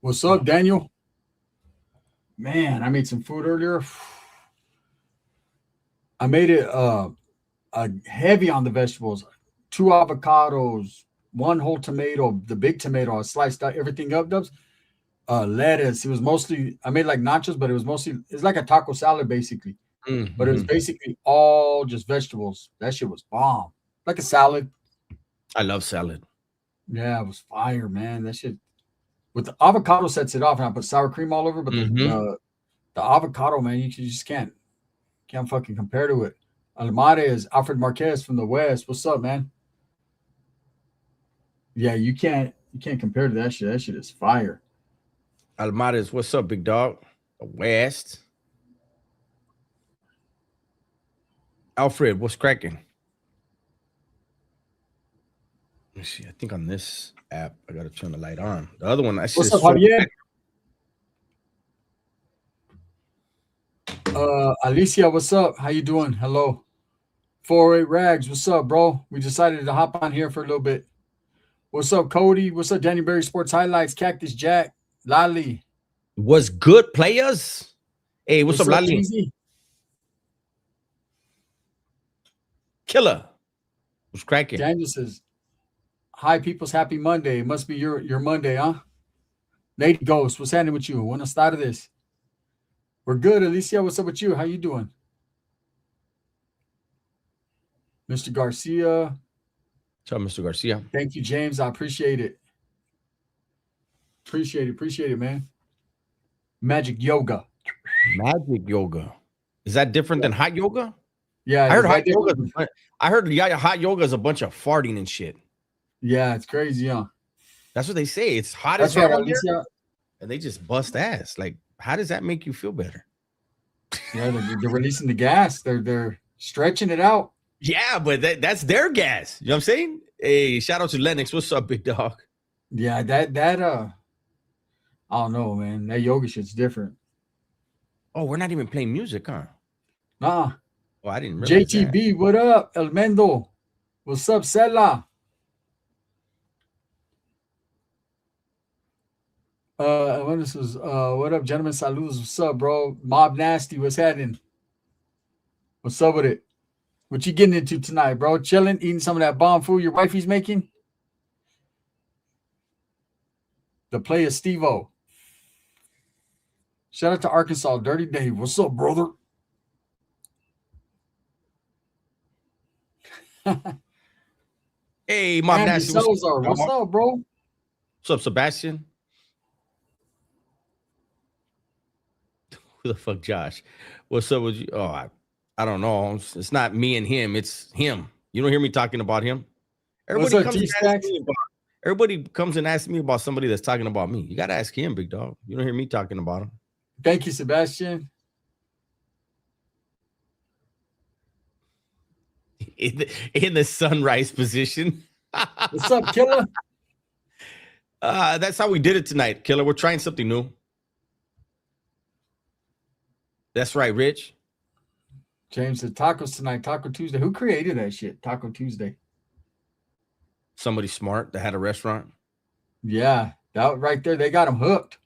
What's up, Daniel? Man, I made some food earlier. I made it heavy on the vegetables. 2 avocados, 1 whole tomato, the big tomato. I sliced out everything up, Dubs. Lettuce. It was mostly I made like nachos, but it's like a taco salad basically. But it was Mm-hmm. basically all just vegetables. That shit was bomb. Like a salad. I love salad. Yeah, it was fire, man. That shit with the avocado sets it off, and I put sour cream all over. But Mm-hmm. the avocado, man, you just can't fucking compare to it. Almares, Alfred Marquez from the West. What's up, man? Yeah, you can't compare to that shit. That shit is fire. Almares, what's up, big dog? The West. Alfred, what's cracking? Let me see. I think on this app, I gotta turn the light on. The other one, I see What's is up, so Javier? bright. Alicia, what's up? How you doing? Hello. 48 Rags, what's up, bro? We decided to hop on here for a little bit. What's up, Cody? What's up, Danny Berry Sports Highlights, Cactus Jack, Lali. Was good players. Hey, what's up, Lali? Cheesy? Killer. What's cracking? Daniel says, hi, people's happy Monday. It must be your Monday, huh? Lady Ghost, what's happening with you? When I started this? We're good, Alicia. What's up with you? How you doing? Mr. Garcia. What's up, Mr. Garcia? Thank you, James. I appreciate it. Appreciate it, man. Magic yoga. Magic yoga. Is that different than hot yoga? Yeah, I heard hot yoga. yoga. Hot yoga is a bunch of farting and shit. Yeah, it's crazy, huh? That's what they say. It's hot That's as hell right, on there, Alicia. and they just bust ass. Like, how does that make you feel better? Yeah, they're releasing the gas. They're stretching it out. Yeah, but that's their gas. You know what I'm saying? Hey, shout out to Lennox. What's up, big dog? Yeah, that I don't know, man. That yoga shit's different. Oh, we're not even playing music, huh? Nah. Oh, I didn't realize JTB, what up? El Mendo. What's up, Sela? What up, gentlemen? Saludos. What's up, bro? Mob Nasty, what's happening? What's up with it? What you getting into tonight, bro? Chilling, eating some of that bomb food your wifey's making? The play of Steve-O. Shout out to Arkansas, Dirty Dave. What's up, brother? Hey, Mom Andy Nasty. Salazar, what's up, bro? What's up, Sebastian? Who the fuck, Josh? What's up with you? Oh, I don't know. It's not me and him. It's him. You don't hear me talking about him. Everybody comes and asks me about somebody that's talking about me. You got to ask him, big dog. You don't hear me talking about him. Thank you, Sebastian. In the sunrise position. What's up, Killer? That's how we did it tonight, Killer. We're trying something new. That's right, Rich. James said tacos tonight, Taco Tuesday. Who created that shit? Taco Tuesday. Somebody smart that had a restaurant. Yeah, that right there. They got him hooked.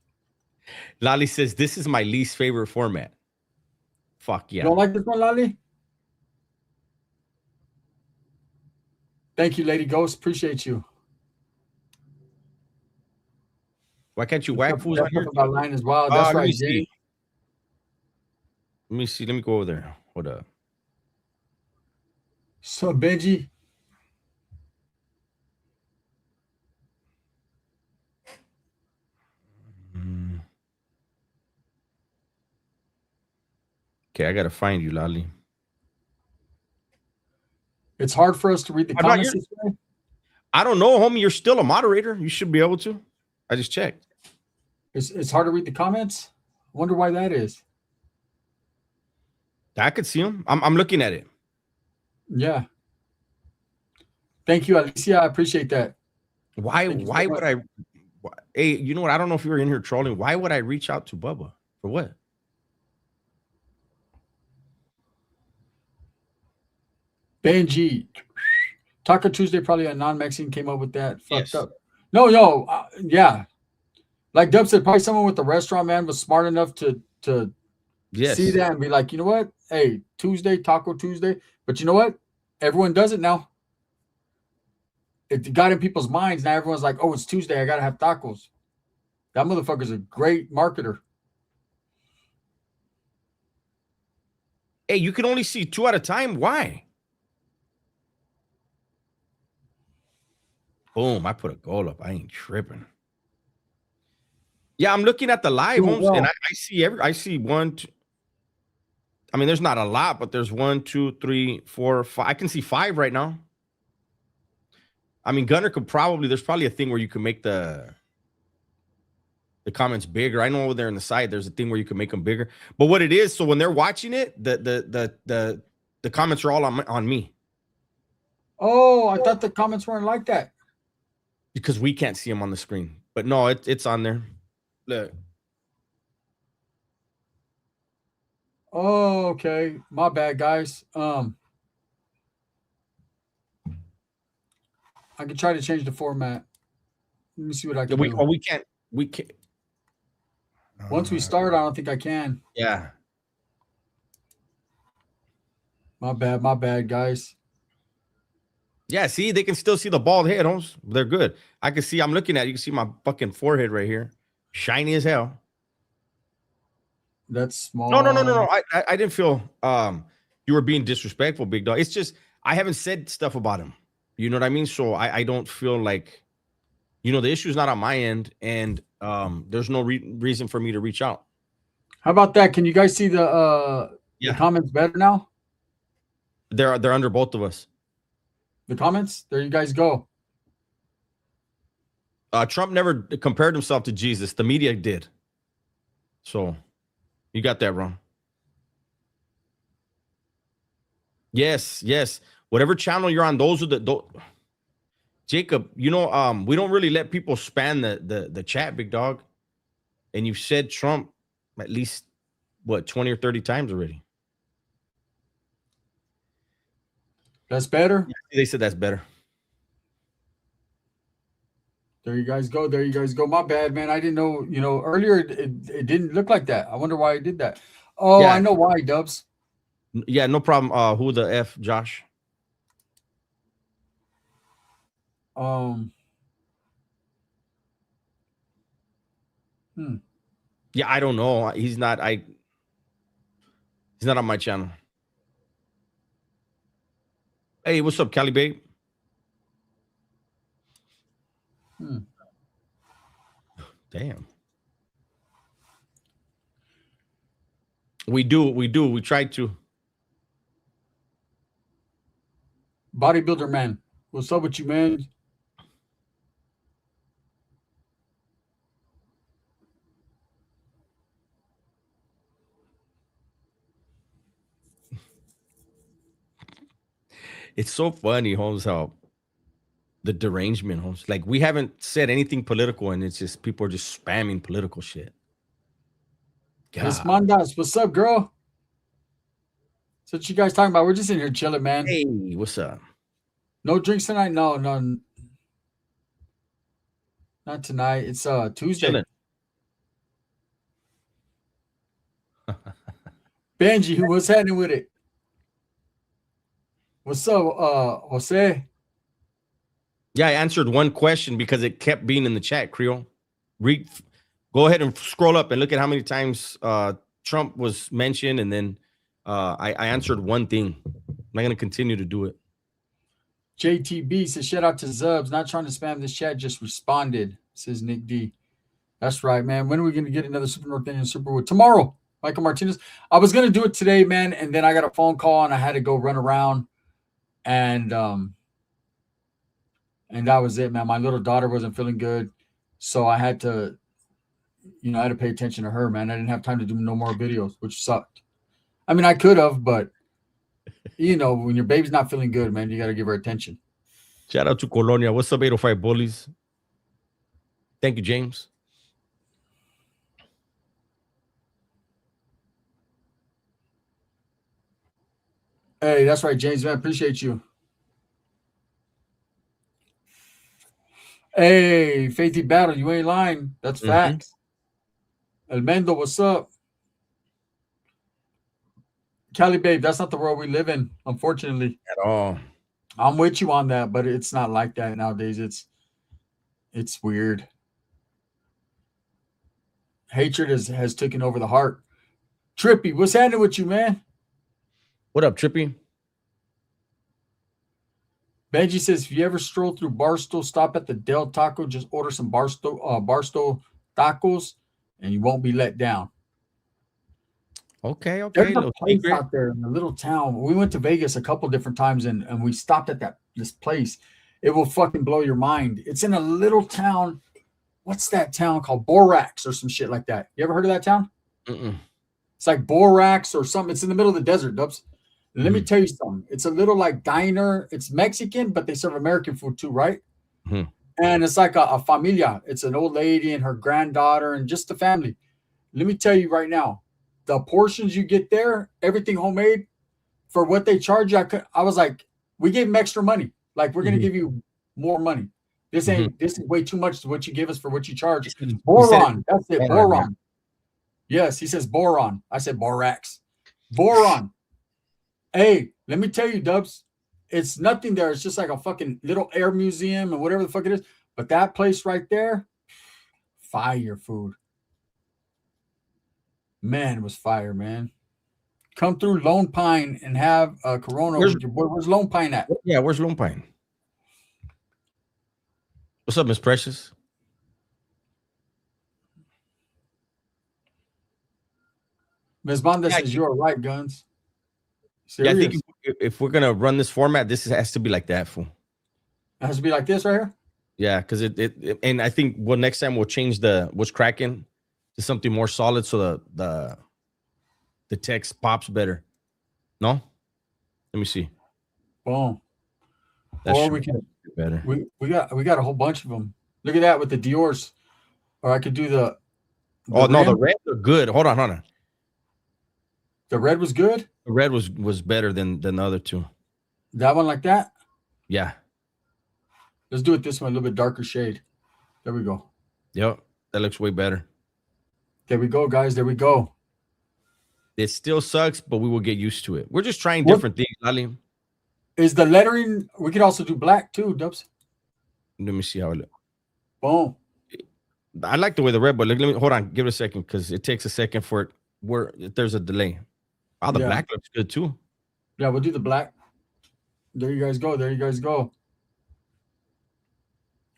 Lali says, this is my least favorite format. Fuck yeah. You don't like this one, Lali? Thank you, Lady Ghost. Appreciate you. Why can't you whack fools on here? About line as well. That's right, Jay. Let me see. Let me go over there. Hold up. So, Benji. Okay, I gotta find you, Lali. It's hard for us to read the comments this way. I don't know, homie. You're still a moderator. You should be able to. I just checked. It's hard to read the comments. I wonder why that is. I could see them. I'm looking at it. Yeah. Thank you, Alicia. I appreciate that. Why would I? Hey, you know what? I don't know if you were in here trolling. Why would I reach out to Bubba? For what? Benji. Taco Tuesday, probably a non-Mexican came up with that. Fucked up. No, yeah. Like Dub said, probably someone with the restaurant, man, was smart enough to see Yes. that and be like, you know what? Hey, Tuesday, Taco Tuesday. But you know what? Everyone does it now. It got in people's minds. Now everyone's like, oh, it's Tuesday. I gotta have tacos. That motherfucker's a great marketer. Hey, you can only see 2 at a time. Why? Boom! I put a goal up. I ain't tripping. Yeah, I'm looking at the live Doing homes, and well. I see I see one. Two, I mean, there's not a lot, but there's 1, 2, 3, 4, 5. I can see 5 right now. I mean, Gunner could probably. There's probably a thing where you can make the comments bigger. I know over there on the side, there's a thing where you can make them bigger. But what it is, so when they're watching it, the comments are all on me Oh, I thought the comments weren't like that. because we can't see them on the screen. But no, it's on there. Look. Oh, okay. My bad, guys. I can try to change the format. Let me see what I can do. We can't we can't. Once we start, I don't think I can. Yeah. My bad, guys. Yeah, see, they can still see the bald head, Holmes. They're good. I can see, I'm looking at it. You can see my fucking forehead right here. Shiny as hell. That's No. small. I didn't feel you were being disrespectful, big dog. It's just I haven't said stuff about him. You know what I mean? So I don't feel like the issue is not on my end, and there's no reason for me to reach out. How about that? Can you guys see the Yeah. comments better now? They're under both of us. The comments? There you guys go. Trump never compared himself to Jesus. The media did. So you got that wrong. Yes. Whatever channel you're on, those are Jacob, we don't really let people spam the chat, big dog. And you've said Trump at least 20 or 30 times already. That's better. They said that's better. There you guys go. There you guys go. My bad, man. I didn't know. Earlier it didn't look like that. I wonder why I did that. Oh, Yeah. I know why, Dubs. Yeah, no problem. Who the F, Josh? Hmm. Yeah, I don't know. He's not on my channel. Hey, what's up, Cali babe? Damn. We do. We try to. Bodybuilder man. What's up with you, man? It's so funny, Holmes, how the derangement, Holmes. Like, we haven't said anything political, and it's just people are just spamming political shit. Miss God. Mandas, what's up, girl? So what you guys talking about? We're just in here chilling, man. Hey, what's up? No drinks tonight? No, not tonight. It's Tuesday. Chilling. Benji, what's happening with it? What's up, Jose? Yeah, I answered one question because it kept being in the chat, Creole. Go ahead and scroll up and look at how many times Trump was mentioned, and then I answered one thing. I'm not going to continue to do it. JTB says, shout out to Zubs. Not trying to spam this chat, just responded, says Nick D. That's right, man. When are we going to get another Super North Indian Superwood? Tomorrow, Michael Martinez. I was going to do it today, man, and then I got a phone call and I had to go run around, and that was it, man. My little daughter wasn't feeling good, so I had to, I had to pay attention to her, man. I didn't have time to do no more videos, which sucked. I mean, I could have, but when your baby's not feeling good, man, you got to give her attention. Shout out to Colonia. What's up, 805 Bullies? Thank you, James. Hey, that's right, James, man. Appreciate you. Hey, Faithy Battle, you ain't lying. That's Mm-hmm. facts. El Mendo, what's up? Cali babe, that's not the world we live in, unfortunately. At all. I'm with you on that, but it's not like that nowadays. It's weird. Hatred has taken over the heart. Trippy, what's happening with you, man? What up, Trippy? Benji says, if you ever stroll through Barstow, stop at the Del Taco, just order some Barstow tacos, and you won't be let down. Okay, There's okay. a Little place secret. out there in a little town. We went to Vegas a couple different times, and we stopped at this place. It will fucking blow your mind. It's in a little town. What's that town called? Borax or some shit like that. You ever heard of that town? Mm-mm. It's like Borax or something. It's in the middle of the desert, Dubs. Let me Mm-hmm. tell you something. It's a little like diner. It's Mexican, but they serve American food too, right? Mm-hmm. And it's like a familia. It's an old lady and her granddaughter and just the family. Let me tell you right now, the portions you get there, everything homemade for what they charge you. I was like, we gave them extra money. Like we're gonna Mm-hmm. give you more money. Mm-hmm. This is way too much to what you give us for what you charge. You said it. Boron. That's it. Boron, yeah. Boron. Yes, he says boron. I said borax. Boron. Hey, let me tell you, Dubs, it's nothing there. It's just like a fucking little air museum and whatever the fuck it is. But that place right there, fire food. Man, it was fire, man. Come through Lone Pine and have a Corona Where's with your boy. Where's Lone Pine at? yeah? Where's Lone Pine? What's up, Miss Precious? Ms. Banda Yeah, says you're right, Guns. yeah. I think Serious. if we're gonna run this format, this has to be like that, fool. It has to be like this right here. Yeah, because and I think next time we'll change the what's cracking to something more solid, so the text pops better. No, let me see. Boom. That Or should we be can better. we got a whole bunch of them. Look at that with the Dior's. Or I could do the Oh no, the rim. red are good. Hold on. The red was good. The red was better than the other two. That one like that. Yeah. Let's do it this one, a little bit darker shade. There we go. Yep. That looks way better. There we go, guys. There we go. It still sucks, but we will get used to it. We're just trying What different things, Ali. is the lettering? We could also do black too, Dubs. Let me see how it looks. Boom. I like the way the red, but let me hold on. Give it a second because it takes a second for it. Where there's a delay. Oh, the Yeah. black looks good too. Yeah, we'll do the black. There you guys go. There you guys go.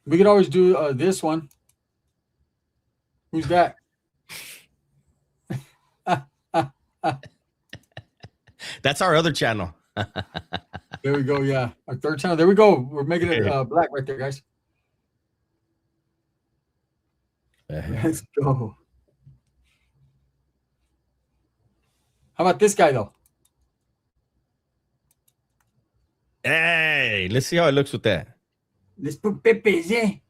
We could always do this one. Who's that? That's our other channel. There we go. Yeah, our third channel. There we go. We're making it black right there, guys. Let's go. How about this guy though? Hey, let's see how it looks with that. Let's put Pepe's in.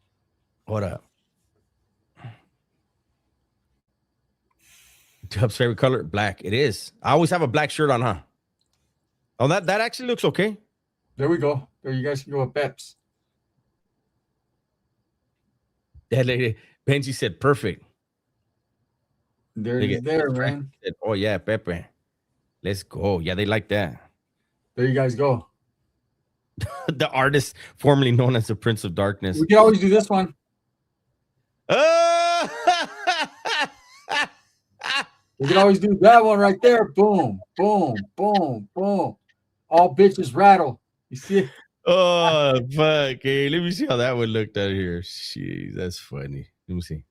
Hold up. Dub's favorite color, black. It is. I always have a black shirt on, huh? Oh, that actually looks okay. There we go. There you guys can go with Peps. That lady, Benji said perfect. There it is there, man. Said, oh yeah, Pepe. Let's go. Yeah, they like that. There you guys go. The artist formerly known as the Prince of Darkness. We can always do this one. We can always do that one right there. Boom, boom, boom, boom. All bitches rattle. You see it? Oh, fuck. Hey, let me see how that would look out here. Jeez, that's funny. Let me see.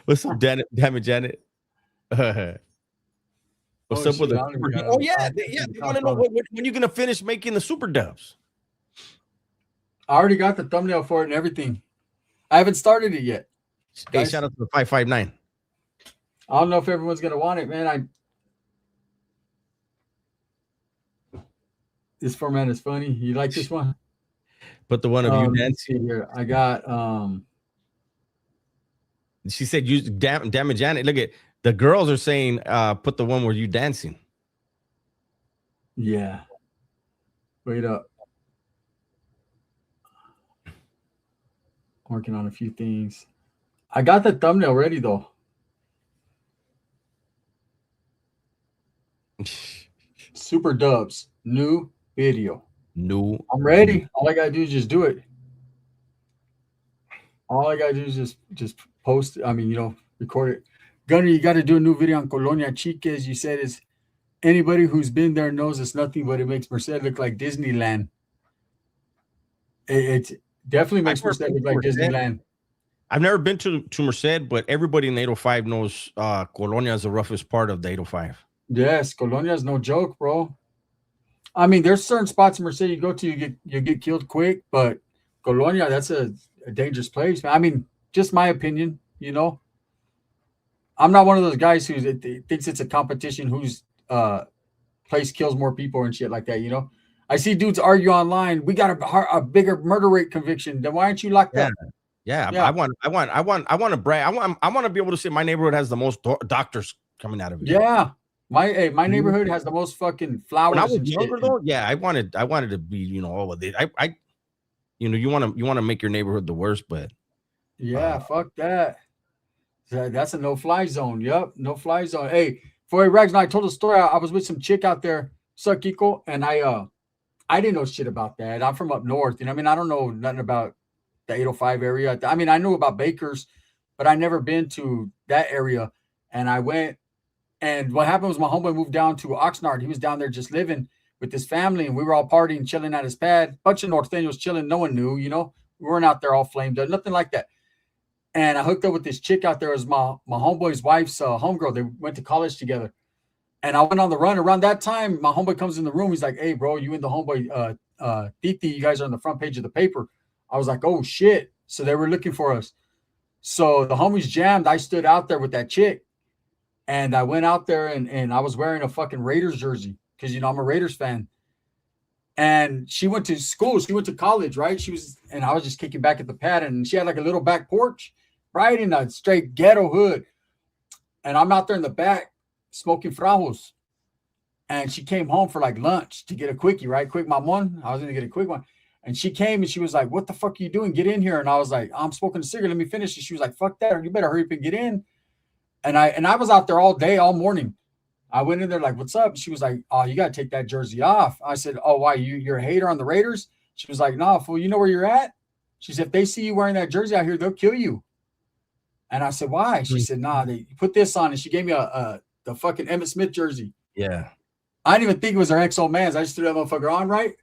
What's up, Janet? Damn it, Janet. What's up with the super dubs? Oh, yeah. They want to know when you're going to finish making the super dubs. I already got the thumbnail for it and everything. I haven't started it yet. Hey, Guys, shout out to the 559. I don't know if everyone's going to want it, man. This format is funny. You like this one? Put the one of you dancing here. I got She said use damn it, Janet. Look at the girls are saying put the one where you dancing. Yeah. Wait up. Working on a few things. I got the thumbnail ready though. Super Dubs, new video. New. I'm ready. All I gotta do is just do it. All I gotta do is just post. I mean, record it. Gunner, you got to do a new video on Colonia Chica. As you said, is anybody who's been there knows it's nothing but it makes Merced look like Disneyland. It definitely makes Merced look like Disneyland. I've never been to Merced, but everybody in the 805 knows Colonia is the roughest part of the 805. Yes, Colonia is no joke, bro. I mean, there's certain spots in Merced you go to, you get killed quick, but Colonia, that's a dangerous place. I mean, just my opinion, I'm not one of those guys who thinks it's a competition whose place kills more people and shit like that. I see dudes argue online. We got a bigger murder rate conviction. Then why aren't you locked up? Yeah. I want to brag. I want to be able to say my neighborhood has the most doctors coming out of it. Yeah. My neighborhood has the most fucking flowers. When I was younger, though, yeah, I wanted to be, all of it. You want to make your neighborhood the worst, but yeah, fuck that. That's a no-fly zone. Yep, no-fly zone. Hey, for Rags, I told a story. I was with some chick out there, suck Kiko, and I didn't know shit about that. I'm from up north, I mean, I don't know nothing about the 805 area. I mean, I knew about Bakers, but I never been to that area. And I went. And what happened was my homeboy moved down to Oxnard. He was down there just living with his family, and we were all partying, chilling at his pad. Bunch of Norteños chilling. No one knew, We weren't out there all flamed up, nothing like that. And I hooked up with this chick out there. It was my homeboy's wife's homegirl. They went to college together. And I went on the run. Around that time, my homeboy comes in the room. He's like, "Hey, bro, you and the homeboy Titi, you guys are on the front page of the paper." I was like, "Oh, shit." So they were looking for us. So the homies jammed. I stood out there with that chick. And I went out there and I was wearing a fucking Raiders jersey because, I'm a Raiders fan. And she went to school. She went to college, right? And I was just kicking back at the pad. And she had like a little back porch, right in a straight ghetto hood. And I'm out there in the back smoking frajos. And she came home for like lunch to get a quickie, right? Quick mamon. I was going to get a quick one. And she came and she was like, "What the fuck are you doing? Get in here." And I was like, "I'm smoking a cigarette. Let me finish." And she was like, "Fuck that. You better hurry up and get in." And I was out there all day, all morning. I went in there like, "What's up?" She was like, "Oh, you got to take that jersey off." I said, "Oh, why? You're a hater on the Raiders?" She was like, "No, fool, you know where you're at?" She said, "If they see you wearing that jersey out here, they'll kill you." And I said, "Why?" She said, "Nah, they put this on." And she gave me the fucking Emmitt Smith jersey. Yeah. I didn't even think it was her ex-old man's. I just threw that motherfucker on, right?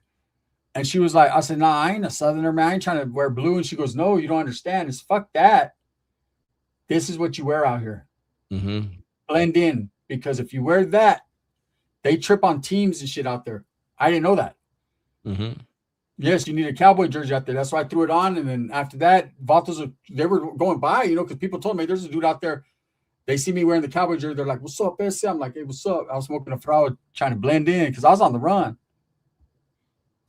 And she was like, I said, "Nah, I ain't a Southerner, man. I ain't trying to wear blue." And she goes, "No, you don't understand. It's fuck that. This is what you wear out here. Mm-hmm. Blend in, because if you wear that, they trip on teams and shit out there." I didn't know that. Mm-hmm. Yes, you need a Cowboy jersey out there. That's why I threw it on. And then after that, Vatos, they were going by, because people told me there's a dude out there. They see me wearing the Cowboy jersey. They're like, "What's up, S?" I'm like, "Hey, what's up?" I was smoking a flower trying to blend in because I was on the run.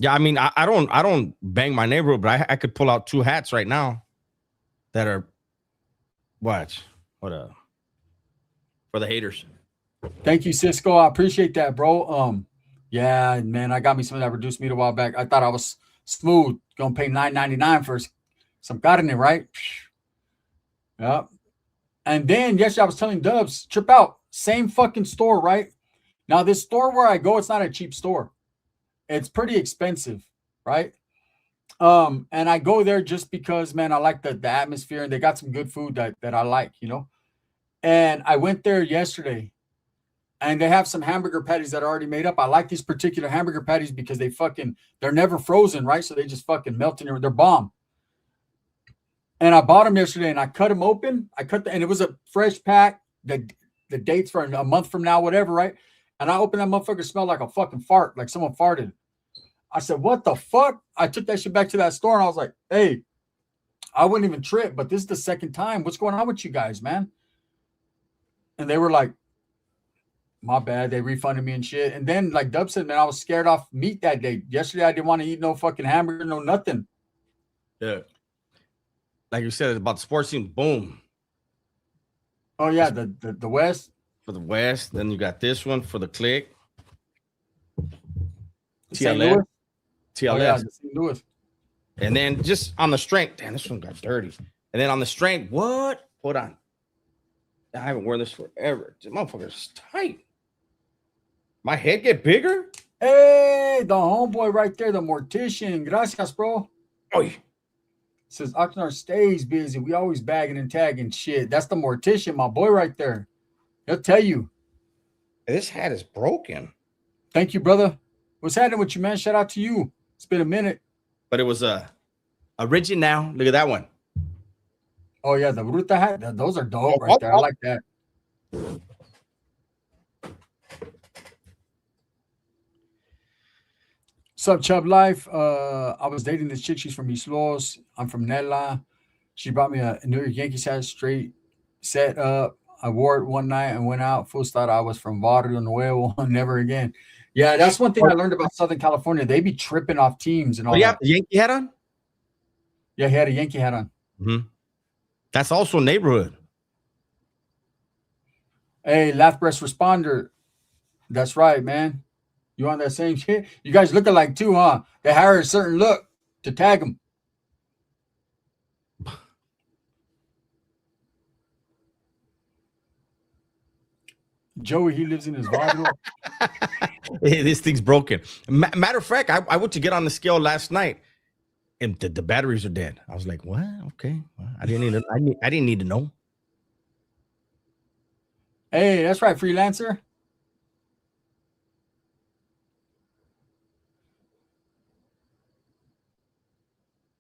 Yeah, I mean, I don't bang my neighborhood, but I could pull out two hats right now that are what for the haters. Thank you, Cisco. I appreciate that, bro. Yeah, man, I got me some of that reduced meat a while back. I thought I was smooth. Gonna pay $9.99 for some carne, right? Yeah. And then yesterday I was telling Dubs, trip out, same fucking store, right? Now this store where I go, it's not a cheap store. It's pretty expensive, right? And I go there just because, man, I like the atmosphere and they got some good food that I like, And I went there yesterday and they have some hamburger patties that are already made up. I like these particular hamburger patties because they're never frozen, right? So they just fucking melt in there. They're bomb. And I bought them yesterday and I cut them open. And it was a fresh pack. The dates for a month from now, whatever, right? And I opened that motherfucker, smelled like a fucking fart, like someone farted. I said, "What the fuck?" I took that shit back to that store and I was like, "Hey, I wouldn't even trip, but this is the second time. What's going on with you guys, man?" And they were like, "My bad." They refunded me and shit. And then, like Dub said, man, I was scared off meat that day. Yesterday, I didn't want to eat no fucking hamburger, no nothing. Yeah. Like you said, about the sports team, boom. Oh, yeah, the West. For the West. Then you got this one for the Click. TLF. TLF. Oh, yeah, St. Louis. And then just on the strength, damn, this one got dirty. And then on the strength, what? Hold on. I haven't worn this forever. This motherfucker's tight. My head get bigger? Hey, the homeboy right there, the mortician. Gracias, bro. Oh, Says Oxnard stays busy. We always bagging and tagging shit. That's the mortician, my boy right there. He'll tell you. this hat is broken. Thank you, brother. What's happening with you, man? Shout out to you. It's been a minute. But it was a original. Look at that one. Oh, yeah, the Bruta hat. Those are dope right there. I like that. Sup, Chub Life? I was dating this chick. She's from East Los. I'm from Nella. She brought me a New York Yankees hat straight set up. I wore it one night and went out. Fools thought I was from Barrio Nuevo. Never again. Yeah, that's one thing I learned about Southern California. They be tripping off teams and all that. The Yankee hat on? Yeah, he had a Yankee hat on. Mm-hmm. That's also neighborhood. Hey, Laugh Breast Responder. That's right, man. You on that same shit? You guys look alike too, huh? They hire a certain look to tag them. Joey, he lives in his Vado. Hey, this thing's broken. Matter of fact, I went to get on the scale last night, and the batteries are dead. I was like, "What? Okay, well, I didn't need to. I didn't need to know." Hey, that's right, freelancer.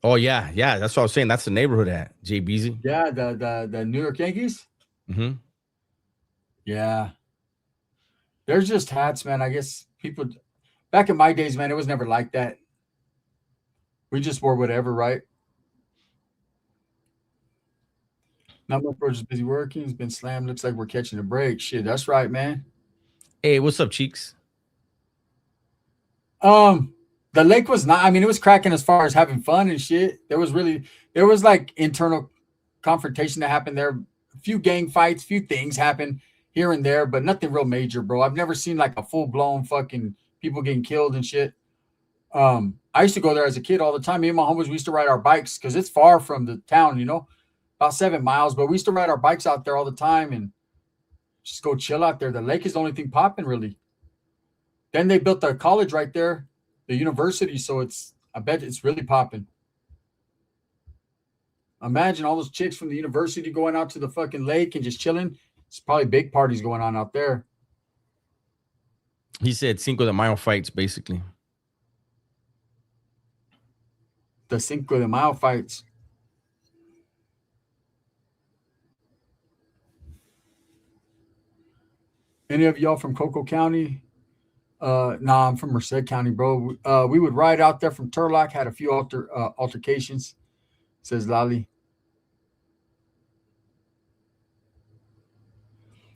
Oh yeah, that's what I was saying. That's the neighborhood hat, JBZ. Yeah, the New York Yankees. Mm-hmm. Yeah, there's just hats, man. I guess people back in my days, man, it was never like that. We just wore whatever, right? Not much bro's busy working. He's been slammed. Looks like we're catching a break. Shit, that's right, man. Hey, what's up, cheeks? The lake was not. I mean, it was cracking as far as having fun and shit. There was like internal confrontation that happened there. A few gang fights, few things happen here and there, but nothing real major, bro. I've never seen like a full blown fucking people getting killed and shit. I used to go there as a kid all the time. Me and my homies, we used to ride our bikes because it's far from the town, about 7 miles. But we used to ride our bikes out there all the time and just go chill out there. The lake is the only thing popping, really. Then they built the college right there, the university. So I bet it's really popping. Imagine all those chicks from the university going out to the fucking lake and just chilling. It's probably big parties going on out there. He said Cinco de Mayo fights, basically. The Cinco de Mayo fights. Any of y'all from Coco County? Nah, I'm from Merced County, bro. We would ride out there from Turlock. Had a few altercations. Says Lali.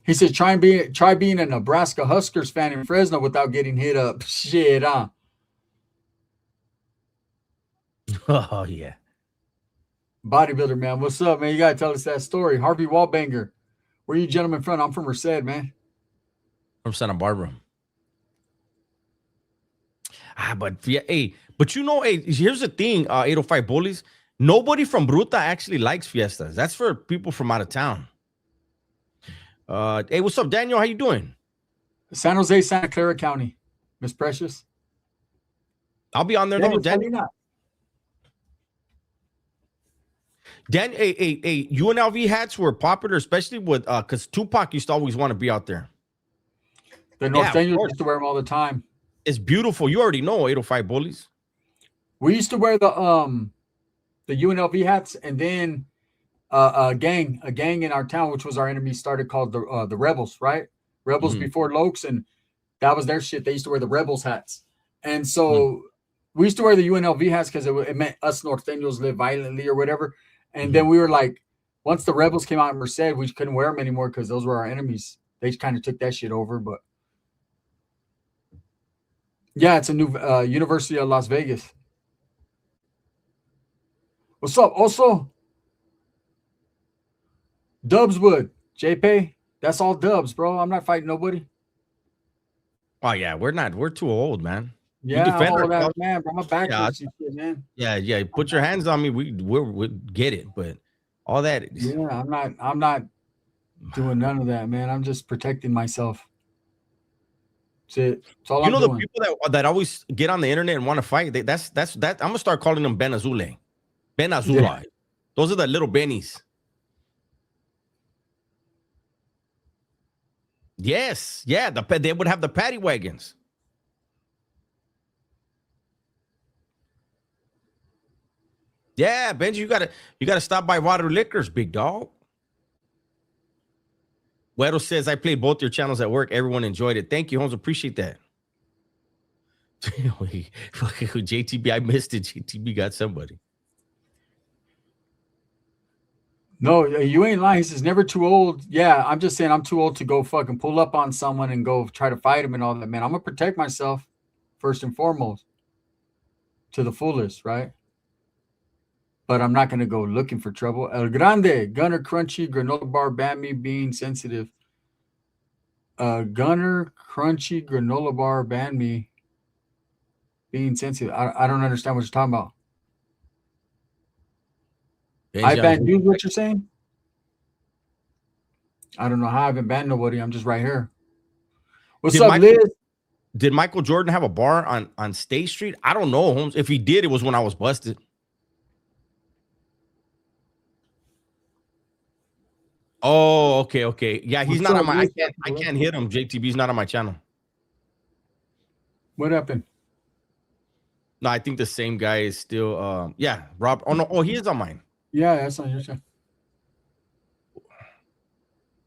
He said, try being a Nebraska Huskers fan in Fresno without getting hit up. Shit, huh? Oh yeah. Bodybuilder, man. What's up, man? You gotta tell us that story. Harvey Wallbanger. Where you gentlemen from? I'm from Merced, man. From Santa Barbara. But yeah, hey, here's the thing, 805 Bullies. Nobody from Bruta actually likes fiestas. That's for people from out of town. Hey, what's up, Daniel? How you doing? San Jose, Santa Clara County. Miss Precious. I'll be on there. Daniel. UNLV hats were popular, especially with because Tupac used to always want to be out there. The Norteños used to wear them all the time. It's beautiful. You already know 805 Bullies. We used to wear the UNLV hats, and then a gang in our town, which was our enemy, started called the Rebels, right? Rebels before Lokes, and that was their shit. They used to wear the Rebels hats, and so we used to wear the UNLV hats because it meant us Norteños live violently or whatever. And then we were like, once the Rebels came out in Merced, we couldn't wear them anymore because those were our enemies. They kind of took that shit over, but yeah, it's a new University of Las Vegas. What's up? Also, Dubswood, JP. That's all dubs, bro. I'm not fighting nobody. Oh yeah, we're too old, man. We Yeah, I'm defend all that ourselves. man, bro. My back Yeah, hurts and shit, man. yeah. Put your hands on me. We get it, but all that. Yeah, I'm not doing none of that, man. I'm just protecting myself. That's it. That's all You I'm know the doing. people that always get on the internet and want to fight. That's that. I'm gonna start calling them Ben Azule, Ben Yeah. Azula. Those are the little Bennies. Yes, yeah. They would have the paddy wagons. Yeah, Benji, you gotta stop by Water Liquors, big dog. Weddle says I played both your channels at work. Everyone enjoyed it. Thank you, Holmes. Appreciate that. JTB, I missed it. JTB got somebody. No, you ain't lying. He says never too old. Yeah, I'm just saying I'm too old to go fucking pull up on someone and go try to fight him and all that, man. I'm gonna protect myself first and foremost to the fullest, right? But I'm not gonna go looking for trouble. El Grande, Gunner Crunchy, granola bar, Bammy, being sensitive. Gunner Crunchy, granola bar, ban me, being sensitive. I don't understand what you're talking about. I Benji on banned you, what you're saying? I don't know how I haven't banned nobody. I'm just right here. What's did up, Michael Liz? did Michael Jordan have a bar on State Street? I don't know, Holmes. If he did, it was when I was busted. Oh, okay. Yeah, he's What's not on up, my. Liz? I can't hit him. JTB's not on my channel. What happened? No, I think the same guy is still. Yeah, Rob. Oh no. Oh, he is on mine. Yeah, that's on your channel.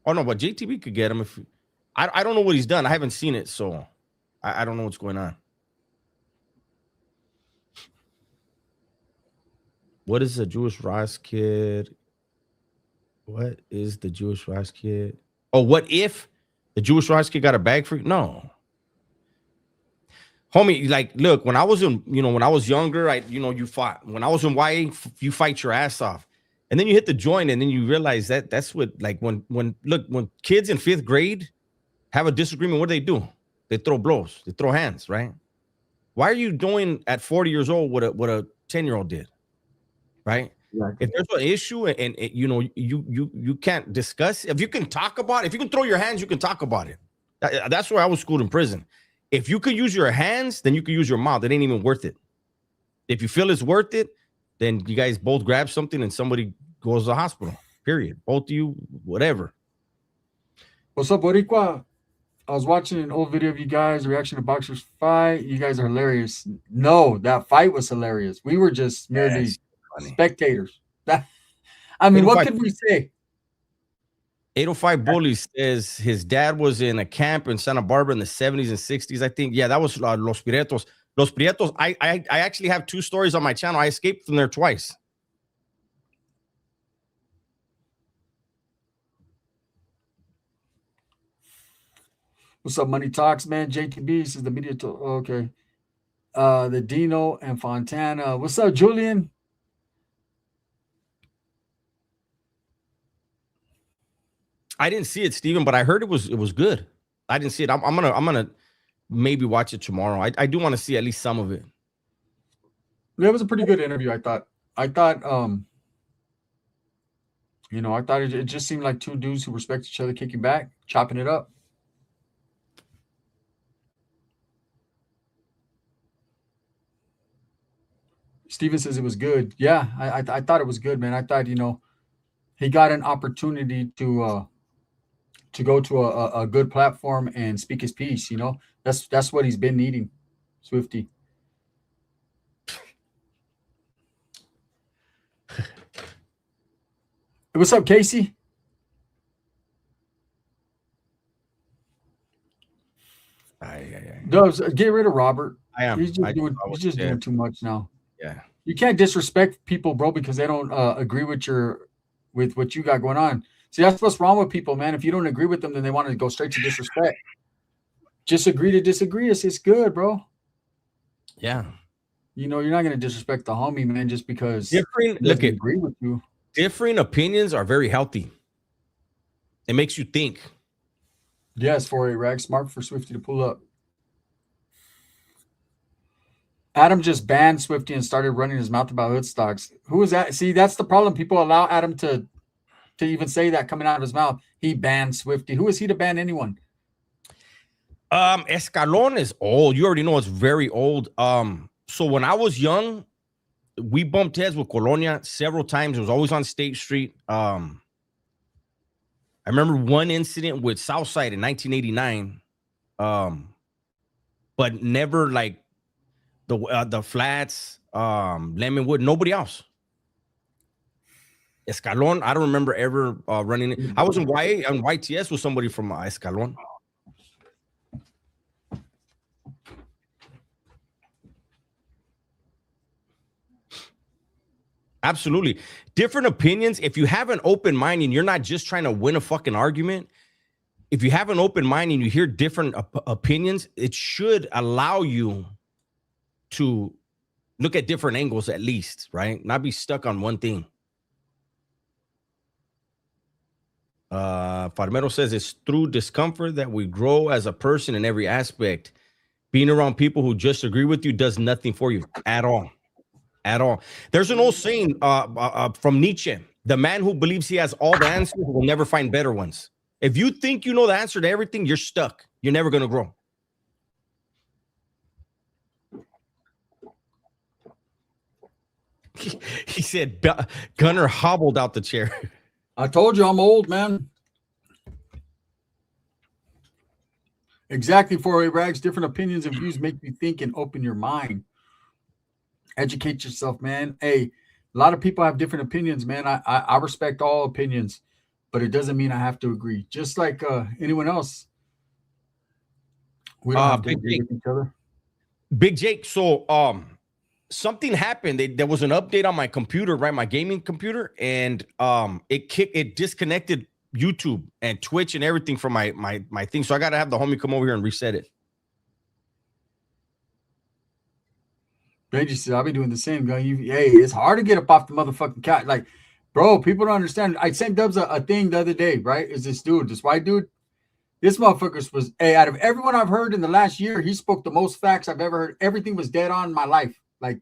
Oh no, but JTB could get him if. I don't know what he's done. I haven't seen it, so I don't know what's going on. What is a Jewish rice kid? What is the Jewish rice kid? Oh, what if the Jewish rice kid got a bag for you? No. Homie, like, look, when I was when I was younger, you fought. When I was in YA, you fight your ass off. And then you hit the joint, and then you realize that's what, like, when kids in 5th grade have a disagreement, what do? They throw blows, they throw hands, right? Why are you doing at 40 years old what a 10-year-old did? Right? Exactly. If there's an issue and you can't discuss, if you can talk about it, if you can throw your hands, you can talk about it. That's where I was schooled in prison. If you could use your hands, then you could use your mouth. It ain't even worth it. If you feel it's worth it, then you guys both grab something and somebody goes to the hospital. Period. Both of you, whatever. What's up, Boricua? I was watching an old video of you guys, reaction to boxers fight. You guys are hilarious. No, that fight was hilarious. We were just merely spectators. I mean, what could we say? 805 Bully says his dad was in a camp in Santa Barbara in the 70s and 60s, I think. Yeah, that was Los Prietos. Los Prietos, I actually have 2 stories on my channel. I escaped from there twice. What's up, Money Talks, man? JTB says the media. Okay. The Dino and Fontana. What's up, Julian? I didn't see it, Steven, but I heard it was good. I didn't see it. I'm gonna maybe watch it tomorrow. I do want to see at least some of it. It was a pretty good interview, I thought. I thought it just seemed like 2 dudes who respect each other kicking back, chopping it up. Steven says it was good. Yeah, I thought it was good, man. I thought, he got an opportunity to go to a good platform and speak his piece. That's what he's been needing, Swifty. What's up, Casey? Dubs, get rid of Robert. I am. He's just doing too much now. Yeah. You can't disrespect people, bro, because they don't agree with what you got going on. See, that's what's wrong with people, man. If you don't agree with them, then they want to go straight to disrespect. Just agree to disagree. It's good, bro. Yeah. You're not going to disrespect the homie, man, just because he doesn't agree with you. Differing opinions are very healthy. It makes you think. Yes, for a rag smart for Swifty to pull up. Adam just banned Swifty and started running his mouth about hood stocks. Who is that? See, that's the problem. People allow Adam to even say that coming out of his mouth. He banned Swifty. Who is he to ban anyone? Escalon is old. You already know it's very old. So when I was young, we bumped heads with Colonia several times. It was always on State Street. I remember one incident with Southside in 1989. But never like the Flats, Lemonwood, nobody else. Escalon, I don't remember ever running it. I was in YTS with somebody from Escalon. Absolutely. Different opinions. If you have an open mind and you're not just trying to win a fucking argument, if you have an open mind and you hear different opinions, it should allow you to look at different angles at least, right? Not be stuck on one thing. Farmero says it's through discomfort that we grow as a person in every aspect. Being around people who just agree with you does nothing for you at all. At all. There's an old saying from Nietzsche: the man who believes he has all the answers will never find better ones. If you think you know the answer to everything, you're stuck. You're never going to grow. He said Gunner hobbled out the chair. I told you I'm old, man. Exactly, 4A Rags. Different opinions and views make you think and open your mind. Educate yourself, man. Hey, a lot of people have different opinions, man. I respect all opinions, but it doesn't mean I have to agree. Just like anyone else. We don't have to agree with each other. Big Jake, so something happened. There was an update on my computer, right? My gaming computer, and it disconnected YouTube and Twitch and everything from my thing. So I gotta have the homie come over here and reset it. Benji said, I'll be doing the same, guy. Hey, it's hard to get up off the motherfucking couch. Like, bro, people don't understand. I sent Dubs a thing the other day, right? Is this white dude? This motherfucker was, hey, out of everyone I've heard in the last year, he spoke the most facts I've ever heard. Everything was dead on in my life. Like,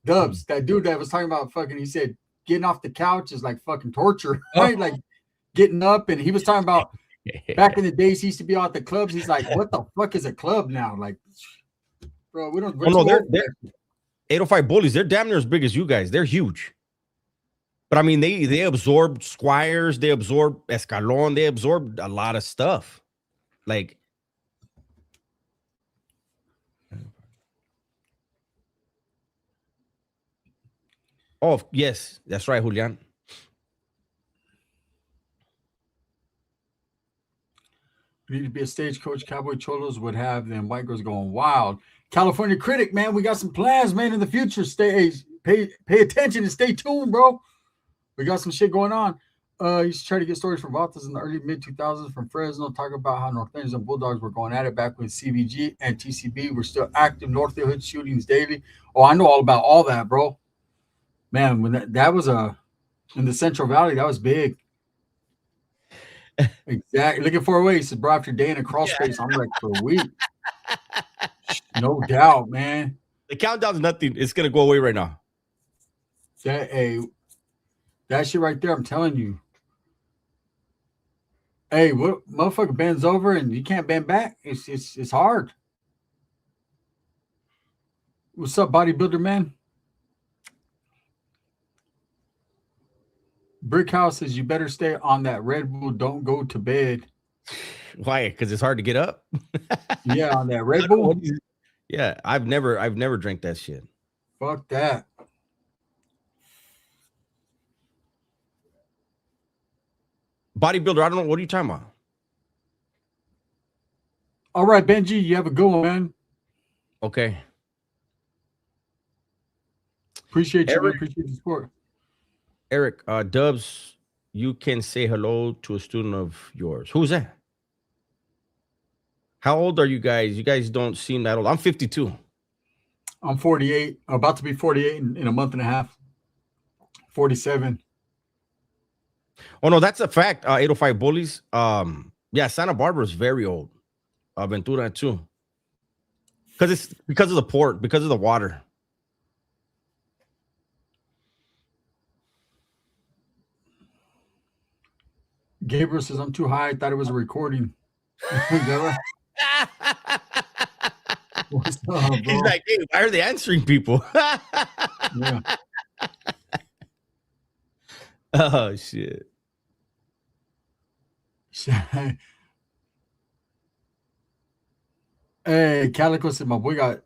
Dubs, that dude that was talking about fucking, he said, getting off the couch is like fucking torture, right? Like, getting up, and he was talking about back in the days he used to be out at the clubs. He's like, what the fuck is a club now? Like, bro, we don't. They're 805 Bullies. They're damn near as big as you guys. They're huge. But I mean, they absorbed Squires, they absorbed Escalon, they absorbed a lot of stuff. Like, oh yes, that's right, Julian. You need to be a stagecoach. Cowboy Cholos would have them white girls going wild. California Critic, man, we got some plans, man, in the future. Pay attention and stay tuned, bro. We got some shit going on. Used to try to get stories from Vatos in the early mid-2000s from Fresno, talk about how North Rangers and Bulldogs were going at it back when CBG and TCB were still active. North Hood shootings daily. Oh, I know all about all that, bro. Man, when that was in the Central Valley, that was big. Exactly. Looking for a way. He said, bro, after day in a crawl space, I'm like, for a week. No doubt, man. The countdown's nothing. It's gonna go away right now. That shit right there, I'm telling you. Hey, what motherfucker bends over and you can't bend back? It's hard. What's up, bodybuilder man? Brick House says you better stay on that Red Bull. Don't go to bed. Why? Because it's hard to get up. Yeah, on that Red Bull. Yeah, I've never drank that shit. Fuck that. Bodybuilder, I don't know. What are you talking about? All right, Benji, you have a good one, man. Okay. Appreciate you, man. Appreciate the support. Eric, Dubs, you can say hello to a student of yours. Who's that? How old are you guys? You guys don't seem that old. I'm 52. I'm 48. I'm about to be 48 in a month and a half. 47. Oh, no, that's a fact. 805 Bullies. Yeah, Santa Barbara is very old. Ventura, too. it's because of the port, because of the water. Gabriel says I'm too high. I thought it was a recording. Is that right? What's up, bro? He's like, hey, why are they answering people? Yeah. Oh shit. Hey, Calico said my boy got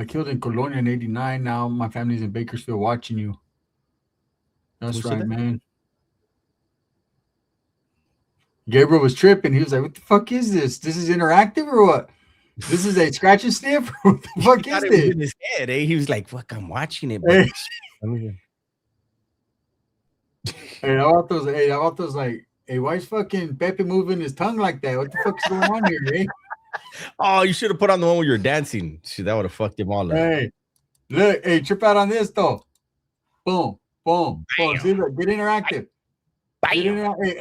killed in Colonia in '89. Now my family's in Bakersfield watching you. That's Who said right, that? man. Gabriel was tripping. He was like, "What the fuck is this? This is interactive or what? This is a scratch and sniff? What the fuck He is thought it was this?" in his head, eh? He was like, fuck, I'm watching it. Hey, But hey, how about those? Hey, how about those? Like, hey, why is fucking Pepe moving his tongue like that? What the fuck's going on here, eh? oh, you should have put on the one where you're dancing. Shit, that would have fucked him all up. Hey, look, hey, trip out on this though. Boom, boom, boom. Bam. See, look, get interactive. Get Bam. interactive. Hey,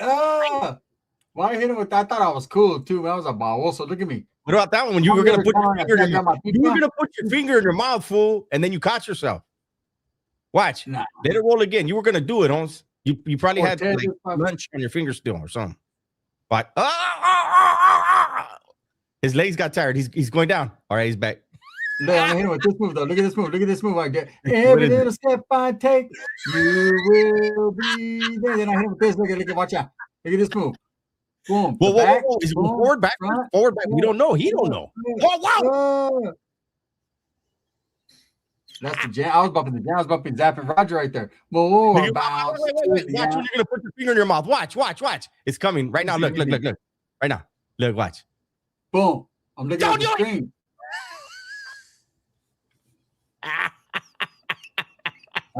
why I hit him with that? I thought I was cool too. Man. I was a baboso. Look at me. What about that one? When you were gonna put your finger in your mouth? You were gonna put your finger in your mouth, fool, and then you caught yourself. Watch. Nah. Let it roll again. You were gonna do it, Holmes. You probably had Ted, like this lunch on your finger still or something. But his legs got tired. He's going down. All right, he's back. Look, I'm gonna hit him with this move though. Look at this move. Look at this move. I get What every is it? little step I take, you will be there. Then I hit him with this. Look at, watch out. Look at this move. Boom. Whoa, The whoa, back, whoa. Is it boom, forward, back, front, forward, back? We don't know. He don't know. Whoa, whoa. That's the jam. I was bumping the jam. I was bumping Zapping Roger right there. Whoa, Wait. bounce. Watch when you're gonna put your finger in your mouth. Watch. It's coming right now. Look. Right now. Look, watch. Boom. I'm looking at the screen. I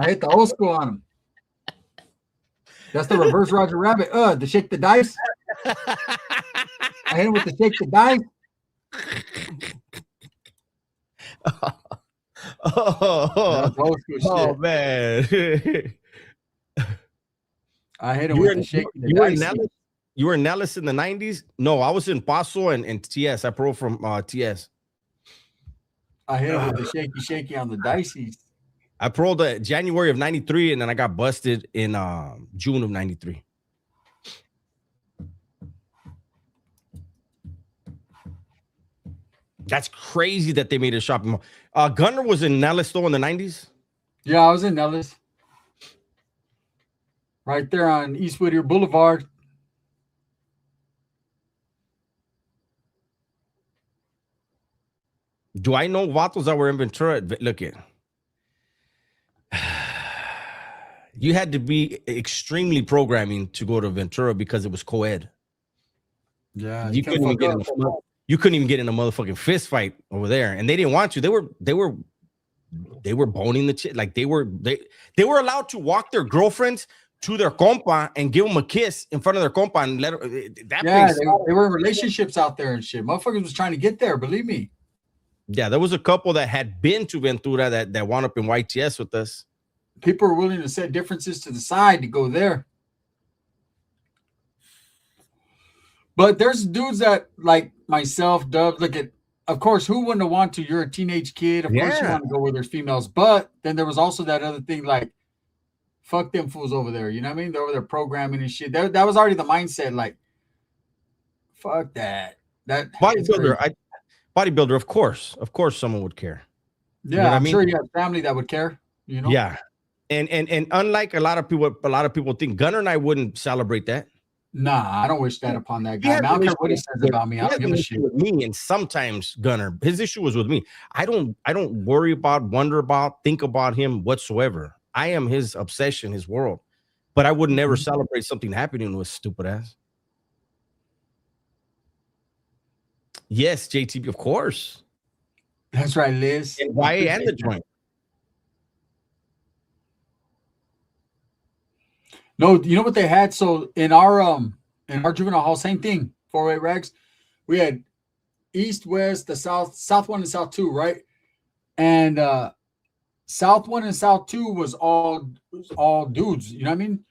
hit the old school on him. That's the reverse Roger Rabbit. The shake the dice. I hit him with the shake the dice. Oh man. I hit him with the shake the dice. You were in Nellis in the 90s? No, I was in Paso and TS. I pro from TS. I hit him with the shaky on the dices. I pro'd January of 93, and then I got busted in June of 93. That's crazy that they made a shopping mall. Gunner was in Nellis though in the 90s? Yeah, I was in Nellis. Right there on East Whittier Boulevard. Do I know vatos that were in Ventura? Look at. You had to be extremely programming to go to Ventura because it was co-ed. Yeah, you couldn't even get in a motherfucking fist fight over there, and they didn't want you. They were boning the chick. Like they were allowed to walk their girlfriends to their compa and give them a kiss in front of their compa and let her. They were in relationships out there and shit. Motherfuckers was trying to get there. Believe me. Yeah, there was a couple that had been to Ventura that wound up in YTS with us. People are willing to set differences to the side to go there. But there's dudes that, like myself, Dub, look at, of course, who wouldn't want to? You're a teenage kid. Of course you want to go where there's females. But then there was also that other thing, like, fuck them fools over there. You know what I mean? They're over there programming and shit. That was already the mindset, like, fuck that. That bodybuilder, of course someone would care. Yeah, you know I'm sure you have family that would care, you know? Yeah. And unlike a lot of people think, Gunner and I wouldn't celebrate that. Nah, I don't wish that upon that guy. I don't care what he says about me. I don't give a shit. With me, and sometimes Gunner, his issue was with me. I don't worry about, wonder about, think about him whatsoever. I am his obsession, his world. But I would never celebrate something happening with stupid ass. Yes, JTB, of course. That's right, Liz. And YA and the joint. No, you know what they had? So in our juvenile hall, same thing, 4-way rags. We had East, West, the South 1 and South 2, right? And South 1 and South 2 was all dudes, you know what I mean?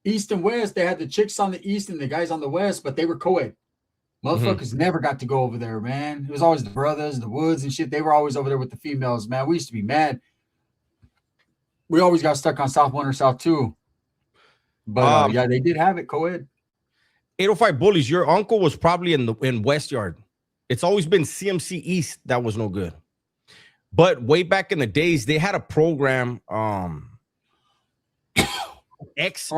East and West, they had the chicks on the East and the guys on the West, but they were co-ed. Motherfuckers never got to go over there, man. It was always the brothers, the Woods and shit. They were always over there with the females, man. We used to be mad. We always got stuck on South 1 or South 2. But yeah, they did have it co-ed. 805 Bullies, your uncle was probably in West Yard. It's always been CMC East that was no good. But way back in the days, they had a program, X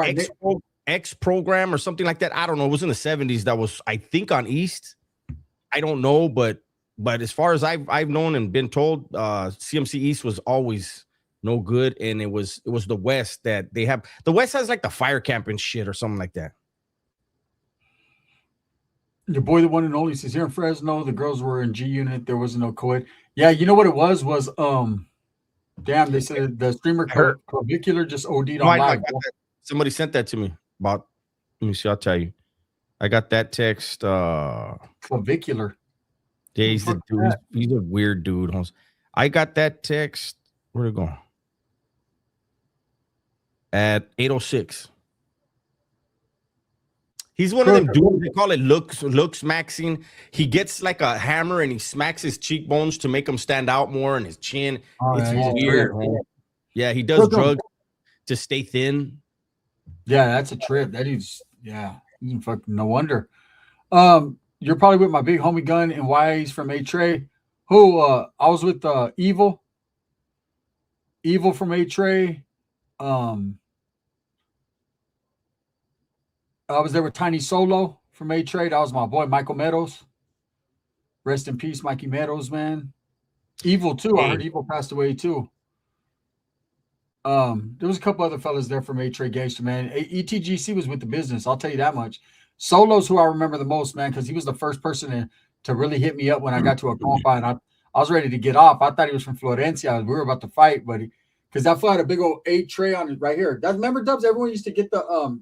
program or something like that. I don't know. It was in the 70s. That was, I think, on East. I don't know, but as far as I've known and been told, CMC East was always no good, and it was the West that they have. The West has like the fire camp and shit or something like that. Your boy, the one and only, says here in Fresno, the girls were in G Unit. There was no co-ed. Yeah, you know what it was damn, they said the streamer Clavicular just OD'd on live. Somebody sent that to me about, let me see, I'll tell you. I got that text. Clavicular. Yeah, he's a dude. He's a weird dude. I got that text. Where'd it go? At 8:06. He's one of them dudes, they call it looks maxing. He gets like a hammer and he smacks his cheekbones to make him stand out more and his chin. It's weird. Yeah, he does drugs to stay thin. Yeah, that's a trip. That is, yeah, fucking no wonder. You're probably with my big homie Gun and Wise from A-Tray, who I was with Evil from A-Tray. I was there with Tiny Solo from A-Trade. That was my boy, Michael Meadows. Rest in peace, Mikey Meadows, man. Evil, too. I heard Evil passed away, too. There was a couple other fellas there from A-Trade Gangster, man. ETGC was with the business. I'll tell you that much. Solo's who I remember the most, man, because he was the first person to really hit me up when I got to a compound. I was ready to get off. I thought he was from Florencia. We were about to fight, buddy. Because that fool had a big old 8-tray on it right here. Remember, Dubs? Everyone used to get the,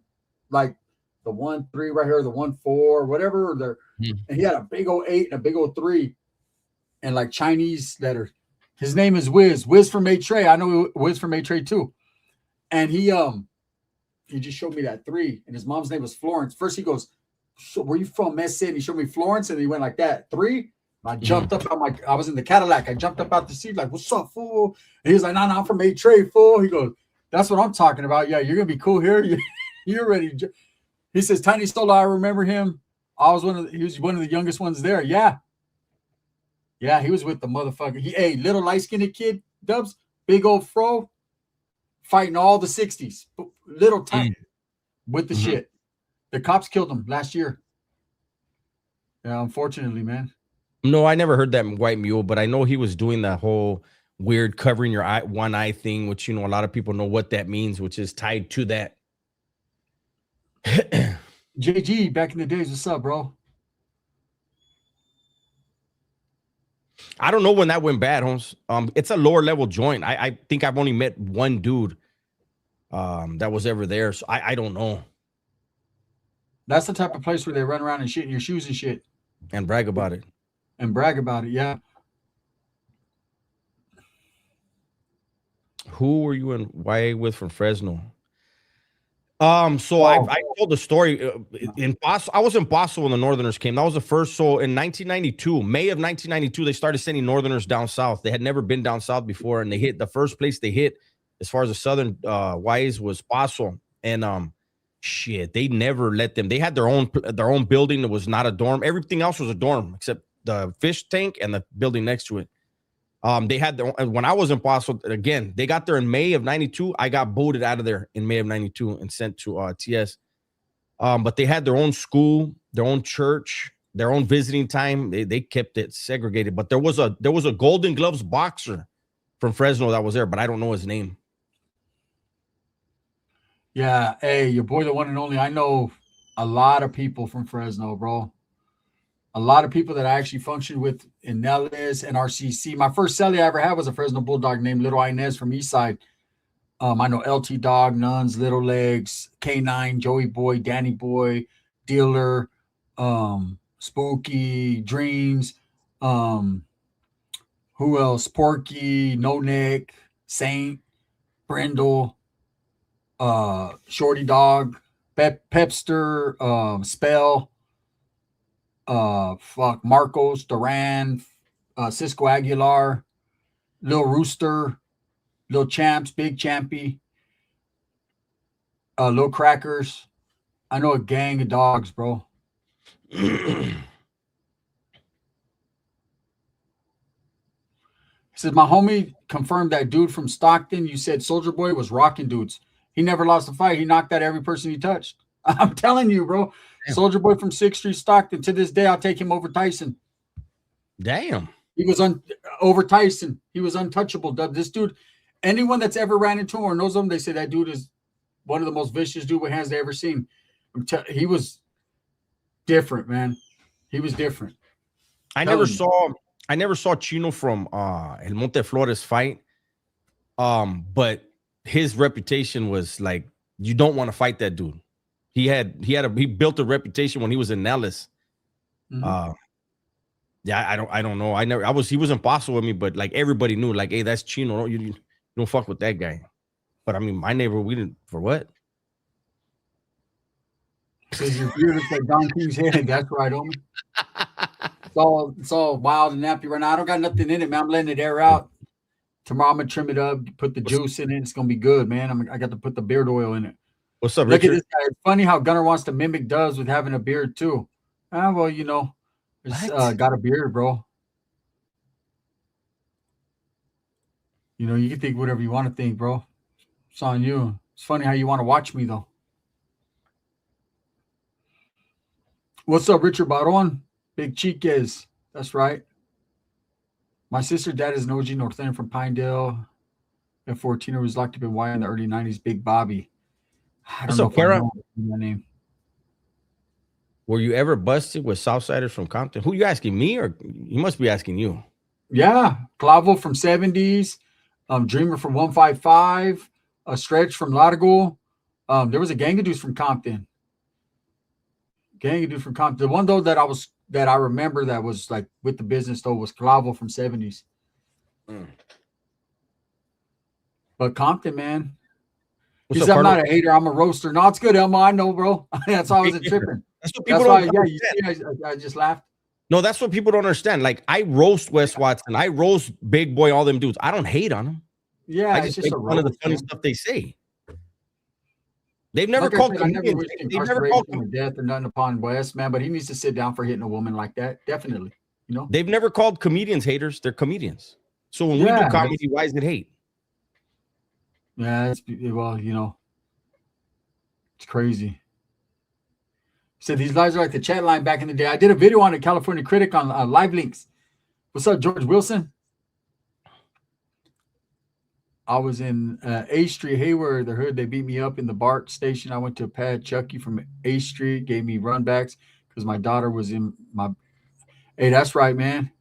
like, the 1-3 right here, the 1-4, whatever. And he had a big old 8 and a big old 3 and like Chinese letters. His name is Wiz from A-Tray. I know Wiz from A-Tray too. And he just showed me that 3 and his mom's name was Florence. First he goes, so where you from, Messi? And he showed me Florence and he went like that, 3. And I jumped up. I was in the Cadillac. I jumped up out the seat like, what's up, fool? And he was like, no, I'm from A-Tray, fool. He goes, that's what I'm talking about. Yeah, you're going to be cool here. You're ready. He says, Tiny Stola, I remember him. He was one of the youngest ones there. Yeah. Yeah, he was with the motherfucker. Little light-skinned kid, Dubs, big old fro, fighting all the 60s. Little tiny with the shit. The cops killed him last year. Yeah, unfortunately, man. No, I never heard that White Mule, but I know he was doing that whole weird covering your one eye thing, which, a lot of people know what that means, which is tied to that. JG, back in the days, what's up, bro? I don't know when that went bad, Holmes. It's a lower level joint. I think I've only met one dude that was ever there, so I don't know. That's the type of place where they run around and shit in your shoes and shit. And brag about it. Yeah. Who were you and why with from Fresno? I told the story in Paso. I was in Paso when the Northerners came. That was the first. So in 1992, May of 1992, they started sending Northerners down south. They had never been down south before, and they hit the first place they hit as far as the southern wise was Paso. And they never let them. They had their own building that was not a dorm. Everything else was a dorm except the fish tank and the building next to it. They had when I was in Paso, again, they got there in May of 92. I got booted out of there in May of 92 and sent to TS. But they had their own school, their own church, their own visiting time. They kept it segregated. But there was a Golden Gloves boxer from Fresno that was there, but I don't know his name. Yeah, hey, your boy, the one and only. I know a lot of people from Fresno, bro. A lot of people that I actually functioned with in Nellis and RCC. My first celly I ever had was a Fresno Bulldog named Little Inez from Eastside. I know LT Dog, Nuns, Little Legs, K9, Joey Boy, Danny Boy, Dealer, Spooky, Dreams. Who else? Porky, No Neck, Saint, Brindle, Shorty Dog, Pepster, Spell. Marcos, Duran, Cisco Aguilar, Lil Rooster, Lil Champs, Big Champy, Lil Crackers. I know a gang of dogs, bro. He says, my homie confirmed that dude from Stockton, you said Soldier Boy was rocking dudes. He never lost a fight. He knocked out every person he touched. I'm telling you, bro. Damn. Soldier Boy from 6th Street, Stockton. To this day, I'll take him over Tyson. Damn. He was over Tyson. He was untouchable, Dub. This dude, anyone that's ever ran into him or knows him, they say that dude is one of the most vicious dude with hands they ever seen. He was different, man. He was different. I never saw Chino from El Monte Flores fight. But his reputation was like, you don't want to fight that dude. He built a reputation when he was in Nellis. Mm-hmm. Yeah, I don't know. He was impossible with me, but like everybody knew, like, hey, that's Chino. You don't fuck with that guy. But I mean, my neighbor, we didn't for what? Because your beard is like Don King's head. That's right, homie. It's all wild and nappy right now. I don't got nothing in it, man. I'm letting it air out. Tomorrow I'm gonna trim it up, put the juice in it. It's gonna be good, man. I got to put the beard oil in it. What's up, Look Richard? at this guy. It's funny how Gunner wants to mimic Dubs with having a beard too. Well, you know, got a beard, bro. You know, you can think whatever you want to think, bro. It's on you. It's funny how you want to watch me, though. What's up, Richard Baron? Big Chiques. That's right. My sister dad is an OG Northern from Pinedale. And 14 was locked up in Y in the early 90s. Big Bobby. I don't know if I know my name. Were you ever busted with Southsiders from Compton? Who you asking, me, or he must be asking you? Yeah. Clavo from 70s. Dreamer from 155. A Stretch from Largo. There was a gang of dudes from Compton. The one though that I remember that was like with the business though was Clavo from 70s. But Compton, man. He said, I'm not a hater, I'm a roaster. No, it's good, Elmo. I know, bro. That's why I wasn't tripping. That's what people don't understand. I just laughed. No, that's what people don't understand. Like, I roast Wes Watson, I roast Big Boy, all them dudes. I don't hate on them. Yeah, I just make fun of the funny stuff they say. They've never called comedians. They've never called him death or nothing upon Wes, man. But he needs to sit down for hitting a woman like that. Definitely, you know. They've never called comedians haters. They're comedians. So when we do comedy, why is it hate? Yeah, well, you know, it's crazy. He said these lives are like the chat line back in the day. I did a video on a California Critic on Live Links. What's up, George Wilson? I was in A Street, Hayward, the hood. They beat me up in the BART station. I went to Pat Chucky from A Street, gave me runbacks because my daughter was in my. Hey, that's right, man.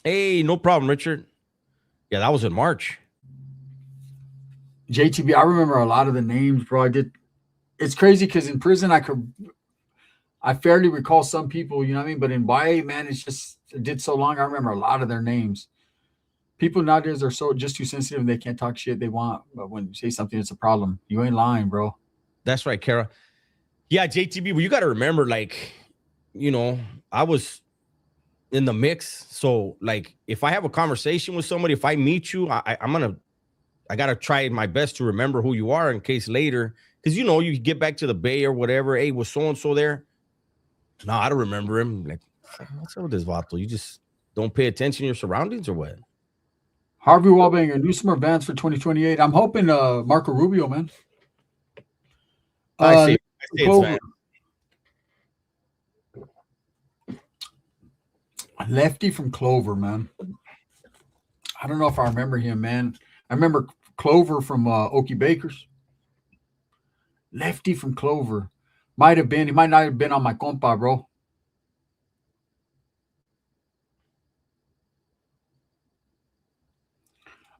Hey, no problem, Richard. Yeah, that was in March. JTB, I remember a lot of the names, bro. It's crazy because in prison I fairly recall some people, you know what I mean? But in YA, man, it did so long. I remember a lot of their names. People nowadays are just too sensitive and they can't talk shit they want. But when you say something, it's a problem. You ain't lying, bro. That's right, Kara. Yeah, JTB, well, you got to remember, like, you know, I was in the mix. So, like, if I have a conversation with somebody, if I meet you, I got to try my best to remember who you are in case later. Because, you know, you get back to the Bay or whatever. Hey, was so-and-so there? No, I don't remember him. Like, what's up with this vato? You just don't pay attention to your surroundings or what? Harvey Wallbanger, new summer bands for 2028. I'm hoping Marco Rubio, man. I see it's Lefty from Clover, man. I don't know if I remember him, man. I remember Clover from Okie Bakers. Lefty from Clover. Might have been. He might not have been on my compa, bro.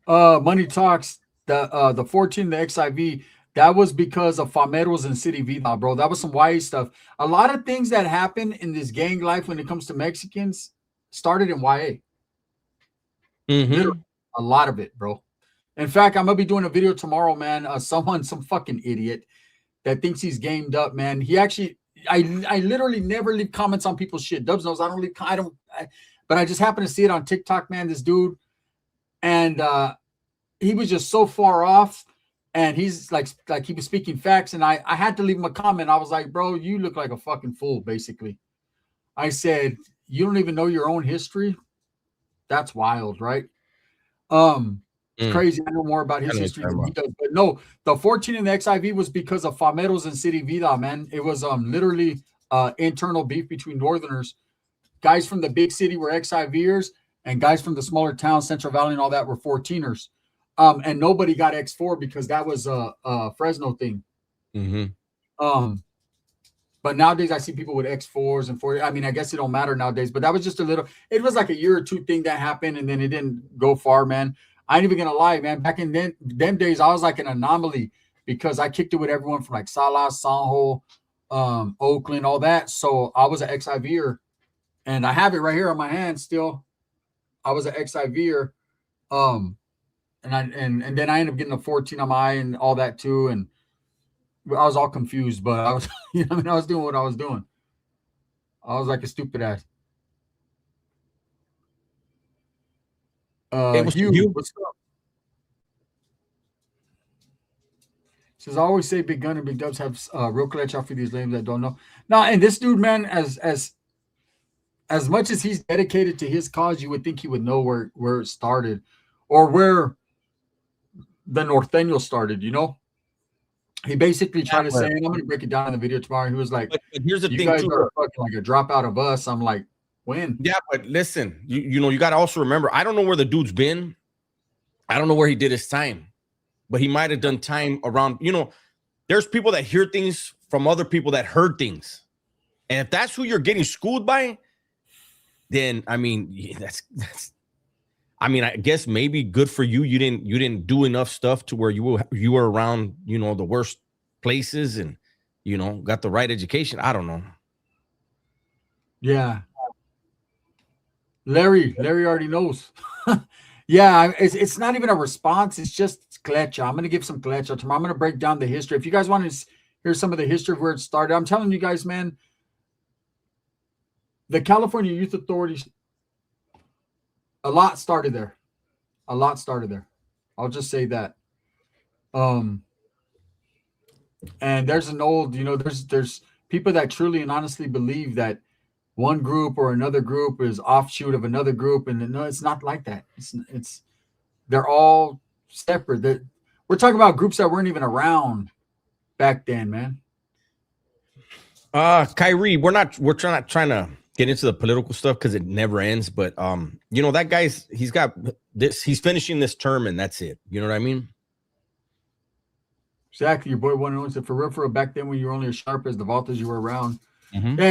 Money Talks, the 14, the XIV, that was because of Fameros and City Vida, bro. That was some YA stuff. A lot of things that happen in this gang life when it comes to Mexicans started in YA. Mm-hmm. A lot of it, bro. In fact, I'm gonna be doing a video tomorrow, man. Some fucking idiot that thinks he's gamed up, man. He actually I literally never leave comments on people's shit. Dubs knows I don't leave. But I just happened to see it on TikTok, man. This dude, and he was just so far off, and he's like he was speaking facts, and I had to leave him a comment. I was like, bro, you look like a fucking fool. Basically, I said, you don't even know your own history. That's wild, right? It's crazy. I know more about his history than he does. But no, the 14 in the XIV was because of Fameros and City Vida, man. It was literally internal beef between Northerners. Guys from the big city were XIVers, and guys from the smaller towns, Central Valley and all that, were 14ers. And nobody got X4 because that was a Fresno thing. But nowadays I see people with X4s and 40. I mean, I guess it don't matter nowadays, but that was just it was like a year or two thing that happened, and then it didn't go far, man. I ain't even gonna lie, man. Back in them days, I was like an anomaly because I kicked it with everyone from like Salas, Sanjo, Oakland, all that. So I was an XIVer, and I have it right here on my hand still. I was an XIVer, and then I ended up getting a 14 on my eye and all that too, and I was all confused, but I was, I was doing what I was doing. I was like a stupid ass. Hugh, what's up? Says I always say Big Gun and Big Dubs have real clutch out for these lames that don't know. No, and this dude, man, as much as he's dedicated to his cause, you would think he would know where it started, or where the Norteño started. He basically tried to say, and I'm going to break it down in the video tomorrow. He was like, but here's the you thing, guys too. are fucking like a dropout of us. I'm like, when? Yeah, but listen, you got to also remember, I don't know where the dude's been. I don't know where he did his time, but he might have done time around, there's people that hear things from other people that heard things. And if that's who you're getting schooled by, then, I mean, that's I mean, I guess maybe good for you. You didn't do enough stuff to where you were around, the worst places and, got the right education. I don't know. Yeah. Larry already knows. Yeah, it's not even a response. It's just Klecha. I'm going to give some Klecha tomorrow. I'm going to break down the history. If you guys want to hear some of the history of where it started, I'm telling you guys, man, the California Youth Authorities, a lot started there. I'll just say that. And there's an old, there's people that truly and honestly believe that one group or another group is offshoot of another group, and no, it's not like that. It's they're all separate. We're talking about groups that weren't even around back then, man. Kyrie, we're not trying to get into the political stuff because it never ends. But that guy's he's finishing this term and that's it. You know what I mean? Exactly. Your boy one knows that for real, back then when you were only as sharp as the Voltas you were around. Mm-hmm. Yeah,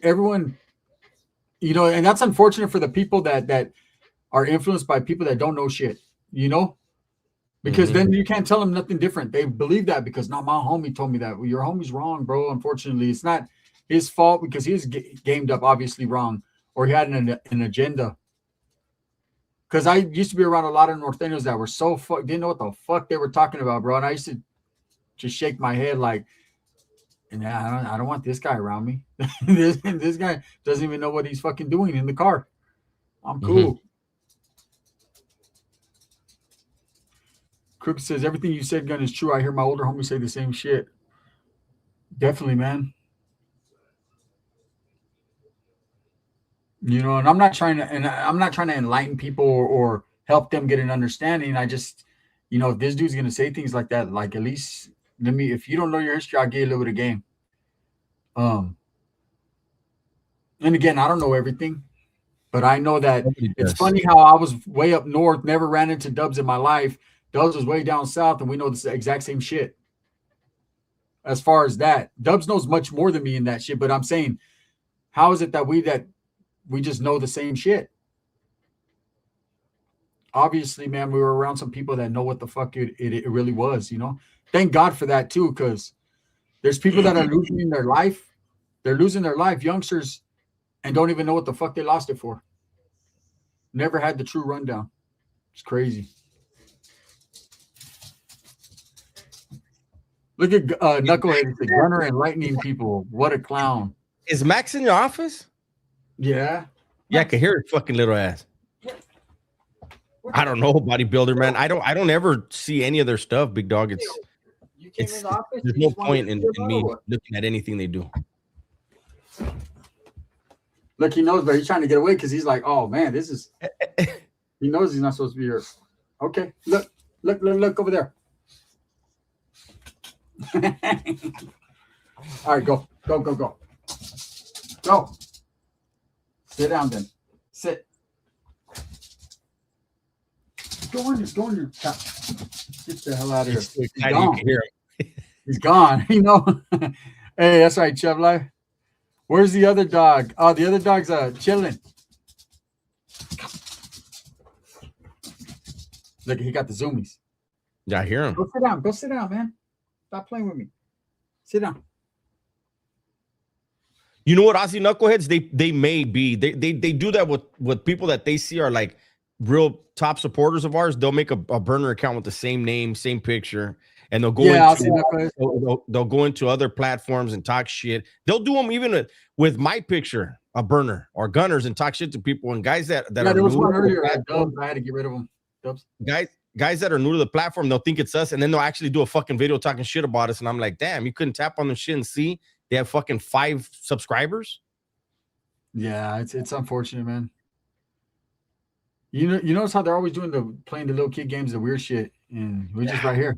everyone, and that's unfortunate for the people that are influenced by people that don't know shit, because then you can't tell them nothing different. They believe that because my homie told me that. Well, your homie's wrong, bro. Unfortunately, it's not his fault because he was gamed up, obviously wrong, or he had an agenda. Because I used to be around a lot of Norteños that were so didn't know what the fuck they were talking about, bro. And I used to just shake my head like, nah, I don't want this guy around me. this guy doesn't even know what he's fucking doing in the car. I'm cool. Crook says, everything you said, Gun, is true. I hear my older homies say the same shit. Definitely, man. And I'm not trying to enlighten people or help them get an understanding. I just, if this dude's going to say things like that, like at least if you don't know your history, I'll give you a little bit of game. And again, I don't know everything, but I know that it's funny how I was way up north, never ran into Dubs in my life. Dubs was way down south, and we know the exact same shit. As far as that, Dubs knows much more than me in that shit. But I'm saying, how is it that we just know the same shit? Obviously, man, we were around some people that know what the fuck it really was. Thank God for that too, because there's people that are losing their life. They're losing their life, youngsters, and don't even know what the fuck they lost it for. Never had the true rundown. It's crazy. Look at Knucklehead, the gunner and lightning people. What a clown. Is Max in your office? Yeah. Yeah, I can hear his fucking little ass. I don't know, bodybuilder, man. I don't ever see any of their stuff, big dog. There's no point in me looking at anything they do. Look, he knows, but he's trying to get away because he's like, oh man, this is. He knows he's not supposed to be here. Okay, look over there. All right, go. Go. Sit down then. Sit. Go on your couch. Get the hell out of here. He's gone. He's gone. You know. Hey, that's right, Chevrolet. Where's the other dog? Oh, the other dog's chilling. Look, he got the zoomies. Yeah, I hear him. Go sit down, man. Stop playing with me. Sit down. You know what, Aussie knuckleheads? They may be. They do that with people that they see are like real top supporters of ours. They'll make a burner account with the same name, same picture, and they'll go they'll go into other platforms and talk shit. They'll do them even with my picture, a burner or gunners, and talk shit to people and guys that are there was one earlier. I had to get rid of them. Dubs. Guys that are new to the platform, they'll think it's us, and then they'll actually do a fucking video talking shit about us. And I'm like, damn, you couldn't tap on the shit and see they have fucking 5 subscribers. Yeah, it's unfortunate, man. You notice how they're always playing the little kid games, the weird shit, and we're just right here.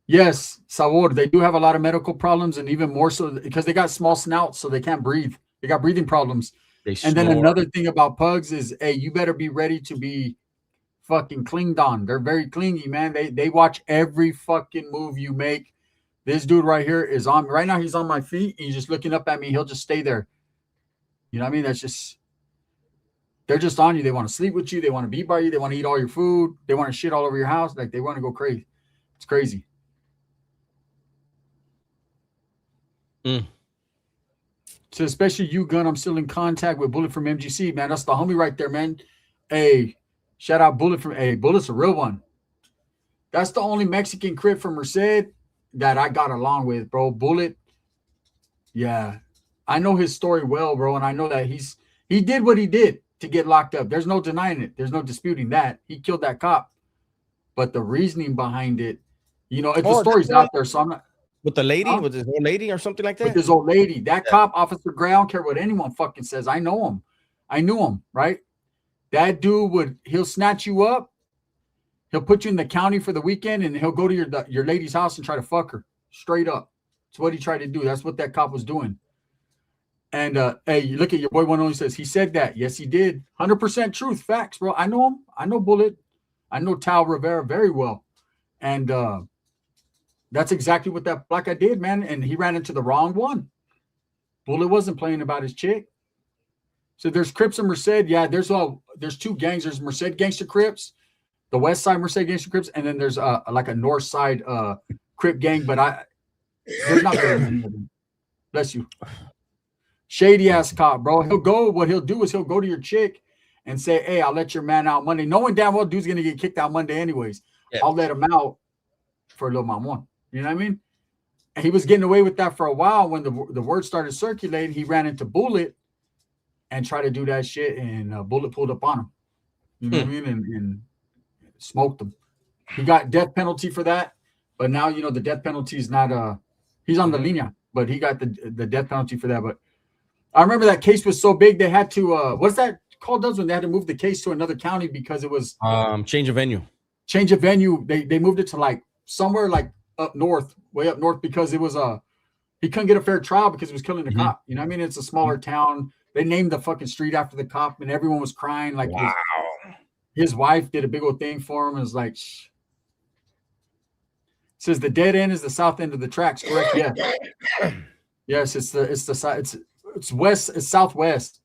Yes, Sabor, they do have a lot of medical problems, and even more so because they got small snouts, so they can't breathe. They got breathing problems. And then another thing about pugs is, hey, you better be ready to be fucking clinged on. They're very clingy, man. They watch every fucking move you make. This dude right here is on right now. He's on my feet. He's just looking up at me. He'll just stay there. You know what I mean? They're just on you. They want to sleep with you. They want to be by you. They want to eat all your food. They want to shit all over your house. Like, they want to go crazy. It's crazy. So especially you, Gun, I'm still in contact with Bullet from MGC, man. That's the homie right there, man. Hey, shout out Bullet Bullet's a real one. That's the only Mexican crib from Merced that I got along with, bro. Bullet. Yeah. I know his story well, bro, and I know that he did what he did to get locked up. There's no denying it. There's no disputing that. He killed that cop. But the reasoning behind it, the story's out there, so I'm not. With the lady? With his old lady or something like that? With his old lady. That cop, Officer Gray, I don't care what anyone fucking says. I know him. I knew him, right? That dude he'll snatch you up. He'll put you in the county for the weekend, and he'll go to your lady's house and try to fuck her. Straight up. That's what he tried to do. That's what that cop was doing. And, hey, you look at your boy one only says, he said that. Yes, he did. 100% truth. Facts, bro. I know him. I know Bullet. I know Tal Rivera very well. And, that's exactly what that black guy did, man. And he ran into the wrong one. Bullet wasn't playing about his chick. So there's Crips and Merced. Yeah, there's 2 gangs. There's Merced Gangster Crips, the West Side Merced Gangster Crips, and then there's like a North Side Crip gang. But there's not very many of them. Bless you. Shady ass cop, bro. What he'll do is he'll go to your chick and say, hey, I'll let your man out Monday. Knowing damn well dude's gonna get kicked out Monday anyways. Yeah. I'll let him out for a little mamon. You know what I mean? And he was getting away with that for a while. When the word started circulating, he ran into Bullet and tried to do that shit, and Bullet pulled up on him. You know what I mean? And smoked him. He got death penalty for that, but now the death penalty is not he's on the linea, but he got the death penalty for that. But I remember that case was so big they had to what's that called, does when they had to move the case to another county because it was change of venue. Change of venue. They moved it to like somewhere like up north, way up north, because it was he couldn't get a fair trial because he was killing the cop. You know what I mean? It's a smaller town. They named the fucking street after the cop, and everyone was crying. Like, wow. His wife did a big old thing for him. It was like, says the dead end is the south end of the tracks, correct? Yeah. Yes, it's west, it's southwest.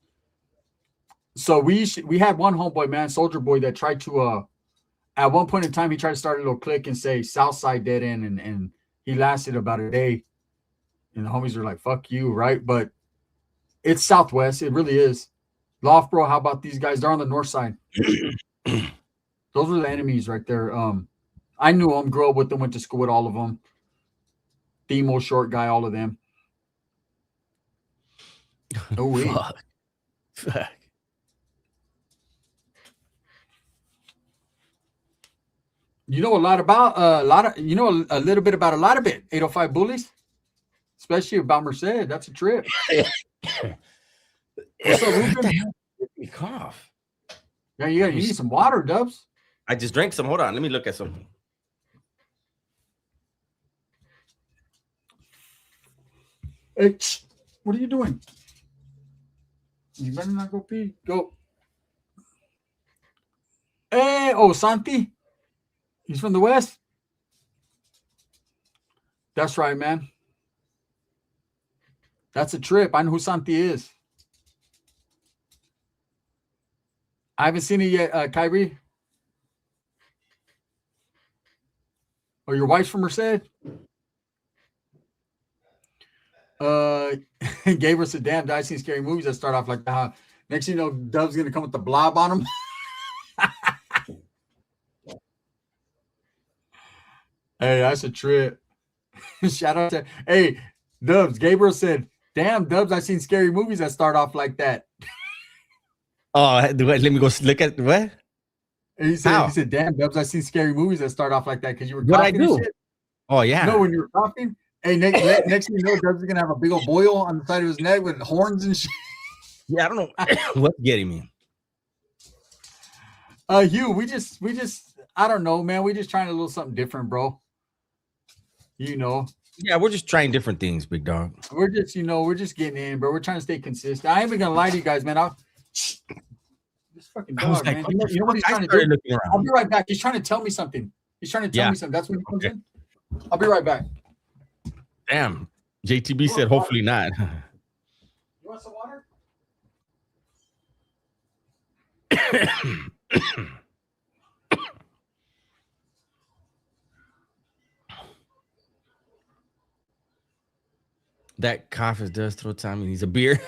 So we had one homeboy, man, Soldier Boy, that tried to at one point in time, he tried to start a little clique and say Southside dead end, and he lasted about a day. And the homies were like, fuck you, right? But it's Southwest. It really is. Loft, bro, how about these guys? They're on the north side. Those are the enemies right there. I knew them, grew up with them, went to school with all of them. Themo, short guy, all of them. Oh wait. Fuck. You know a little bit about a lot of it. 805 bullies, especially about Merced. That's a trip. What's up, Ruben? Me cough. Yeah, you need some water, Dubs. I just drank some. Hold on, let me look at something. Hey, what are you doing? You better not go pee. Go. Hey, oh, Santi. He's from the West. That's right, man. That's a trip. I know who Santi is. I haven't seen it yet, Kyrie. Or your wife's from Merced? Gave us a damn. I seen scary movies that start off like that. Next thing you know, Dub's gonna come with the blob on him. Hey, that's a trip. Shout out to Dubs. Gabriel said, "Damn, Dubs, I've seen scary movies that start off like that." Oh, let me go look at what? And he said, "Damn, Dubs, I've seen scary movies that start off like that because you were What I coughing do? and shit." Oh yeah. No, when you were coughing. Hey, next thing you know, Dubs is gonna have a big old boil on the side of his neck with horns and shit. Yeah, I don't know what's getting me. Hugh, we just, I don't know, man. We just trying a little something different, bro. You know. Yeah, we're just trying different things, big dog. We're just, we're just getting in, bro. We're trying to stay consistent. I ain't even gonna lie to you guys, man. This fucking dog, man. You know what he's trying to do? I'll be right back. He's trying to tell me something. He's trying to tell me something. That's when he comes in. I'll be right back. Damn. JTB said, hopefully not. You want some water? That cough is does throw time. He needs a beer.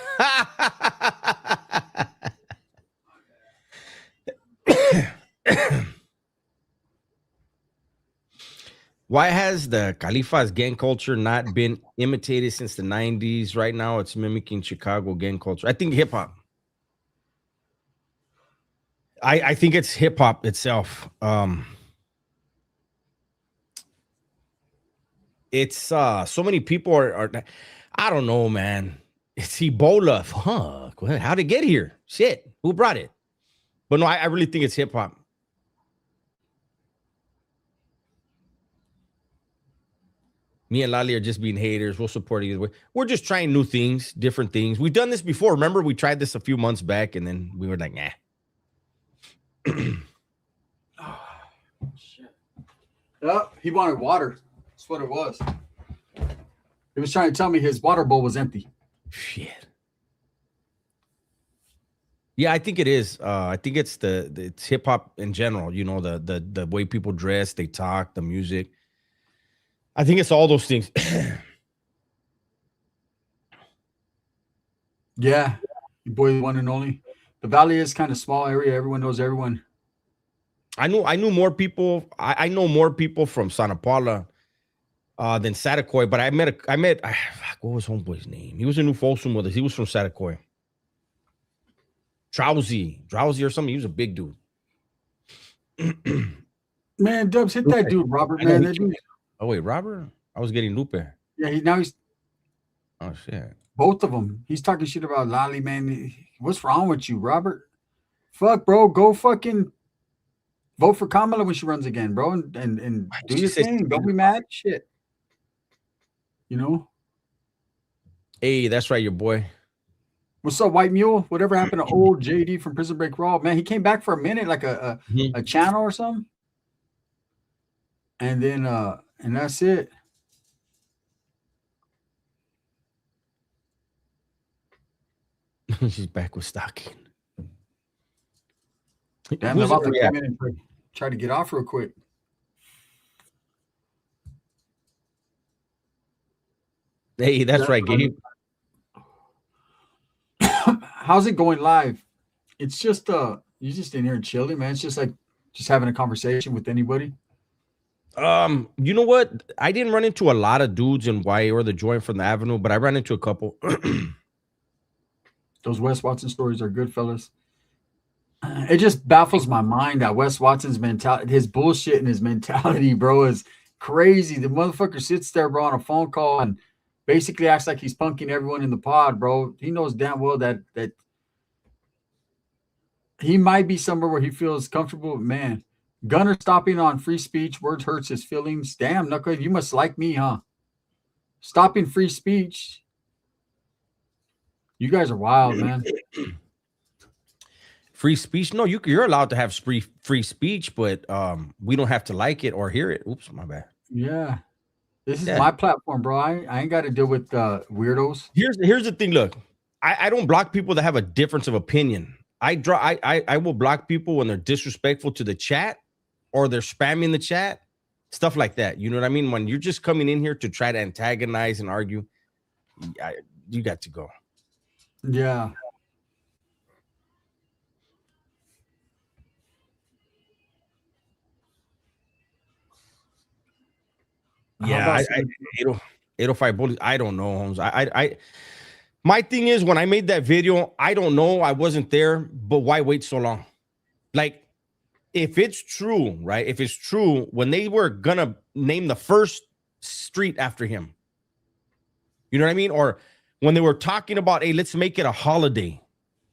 Why has the Khalifa's gang culture not been imitated since the 90s? Right now, it's mimicking Chicago gang culture. I think hip hop. I think it's hip hop itself. It's so many people are I don't know, man. It's Ebola. Fuck. How'd it get here? Shit. Who brought it? But no, I really think it's hip hop. Me and Lali are just being haters. We'll support either way. We're just trying new things, different things. We've done this before. Remember, we tried this a few months back, and then we were like, nah. Oh, shit. Oh, he wanted water. That's what it was. He was trying to tell me his water bowl was empty. Shit. Yeah, I think it is. I think it's it's hip hop in general. You know, the way people dress, they talk, the music. I think it's all those things. Yeah, your boy, the one and only. The Valley is kind of small area. Everyone knows everyone. I knew more people. I know more people from Santa Paula than Satakoy. But I met what was homeboy's name? He was in New Folsom with us. He was from Satakoy. Drowsy or something. He was a big dude. Man, Dubs, hit that dude, Robert. Man, that dude. Oh wait, Robert? I was getting Lupe. Yeah, now he's. Oh shit. Both of them. He's talking shit about Lali, man. What's wrong with you, Robert? Fuck, bro. Go fucking vote for Kamala when she runs again, bro, and do your thing. Don't be mad. Shit. You know? Hey, that's right, your boy. What's up, White Mule? Whatever happened to old JD from Prison Break Raw? Man, he came back for a minute, like a channel or something. And then and that's it. She's back with stocking. Damn, they're about to come in and try to get off real quick. Hey, that's right, Gabe. How's it going live? It's just you just in here and chilling, man. It's just like just having a conversation with anybody. You know what? I didn't run into a lot of dudes in YA or the joint from the Avenue, but I ran into a couple. Those Wes Watson stories are good, fellas. It just baffles my mind that Wes Watson's mentality, his bullshit and his mentality, bro, is crazy. The motherfucker sits there, bro, on a phone call and basically acts like he's punking everyone in the pod, bro. He knows damn well that he might be somewhere where he feels comfortable. Man, Gunner stopping on free speech, words hurts his feelings. Damn, Knucklehead, you must like me, huh? Stopping free speech. You guys are wild, man. Free speech? No, you're allowed to have free speech, but we don't have to like it or hear it. Oops, my bad. Yeah. This is my platform, bro. I ain't got to deal with weirdos. Here's the thing. Look, I don't block people that have a difference of opinion. I will block people when they're disrespectful to the chat or they're spamming the chat, stuff like that. You know what I mean? When you're just coming in here to try to antagonize and argue, you got to go. Yeah. Yeah, 805 bullies. I don't know, Holmes. My thing is, when I made that video, I don't know. I wasn't there, but why wait so long? Like, if it's true, right? If it's true, when they were gonna name the first street after him, you know what I mean? Or when they were talking about, hey, let's make it a holiday,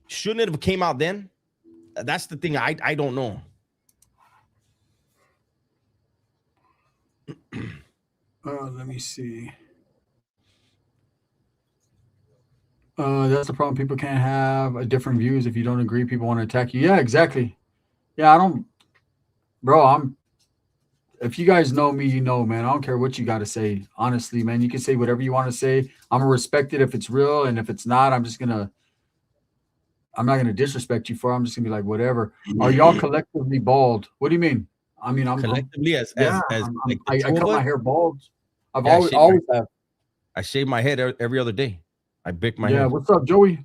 shouldn't it have came out then? That's the thing. I don't know. Let me see. That's the problem. People can't have a different views. If you don't agree, people want to attack you. Yeah, exactly. Yeah, I don't, bro. If you guys know me, you know, man. I don't care what you got to say. Honestly, man, you can say whatever you want to say. I'm gonna respect it if it's real, and if it's not, I'm not gonna disrespect you for it. I'm just gonna be like, whatever. Are y'all collectively bald? What do you mean? I mean, I'm collectively I cut my hair bald. I've always have. I shave my head every other day. I bick my head. Yeah, what's up, Joey?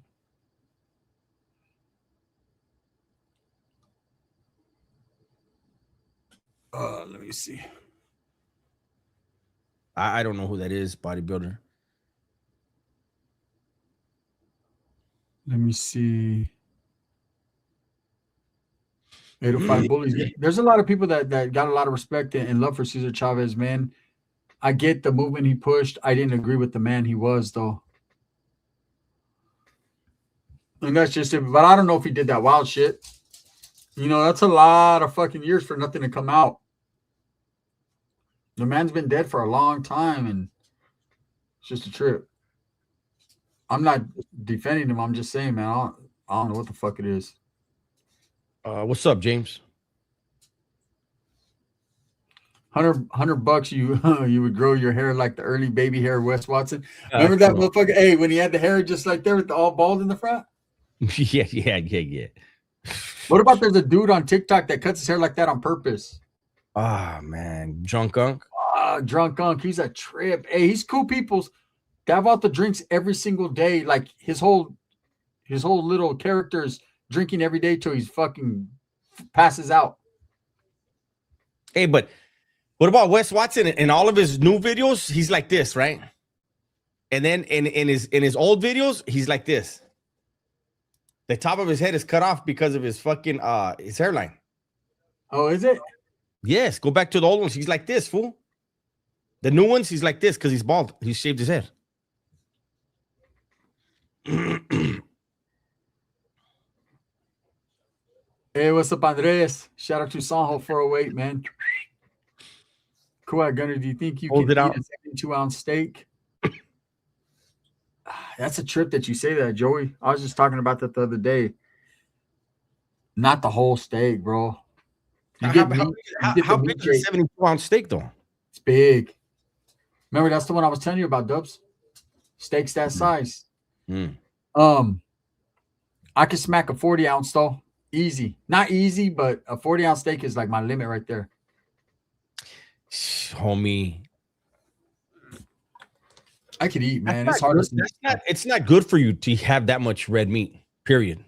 Let me see. I don't know who that is, bodybuilder. Let me see. 805 bullies. There's a lot of people that got a lot of respect and love for Cesar Chavez, man. I get the movement he pushed. I didn't agree with the man he was, though. And that's just it. But I don't know if he did that wild shit. You know, that's a lot of fucking years for nothing to come out. The man's been dead for a long time, and it's just a trip. I'm not defending him. I'm just saying, man, I don't know what the fuck it is. What's up, James? $100 you would grow your hair like the early baby hair Wes Watson. Remember that motherfucker? Hey, when he had the hair just like there with all bald in the front? Yeah. What about there's a dude on TikTok that cuts his hair like that on purpose? Ah, man. Drunk Unk? Drunk Unk. He's a trip. Hey, he's cool peoples. They have out the drinks every single day. Like his whole little character's drinking every day till he's fucking passes out. Hey, but what about Wes Watson? In all of his new videos, he's like this, right? And then in his old videos, he's like this. The top of his head is cut off because of his fucking his hairline. Oh, is it? Yes. Go back to the old ones. He's like this, fool. The new ones, he's like this because he's bald. He shaved his head. Hey, what's up, Andres? Shout out to Sanjo 408, man. Cool, Gunner. Do you think you can eat a 72-ounce steak? That's a trip that you say that, Joey. I was just talking about that the other day. Not the whole steak, bro. How big is a 72-ounce steak, though? It's big. Remember, that's the one I was telling you about, Dubs. Steaks that size. I could smack a 40-ounce, though. Easy. Not easy, but a 40-ounce steak is like my limit right there. Homie. I could eat, man. It's not good for you to have that much red meat, period.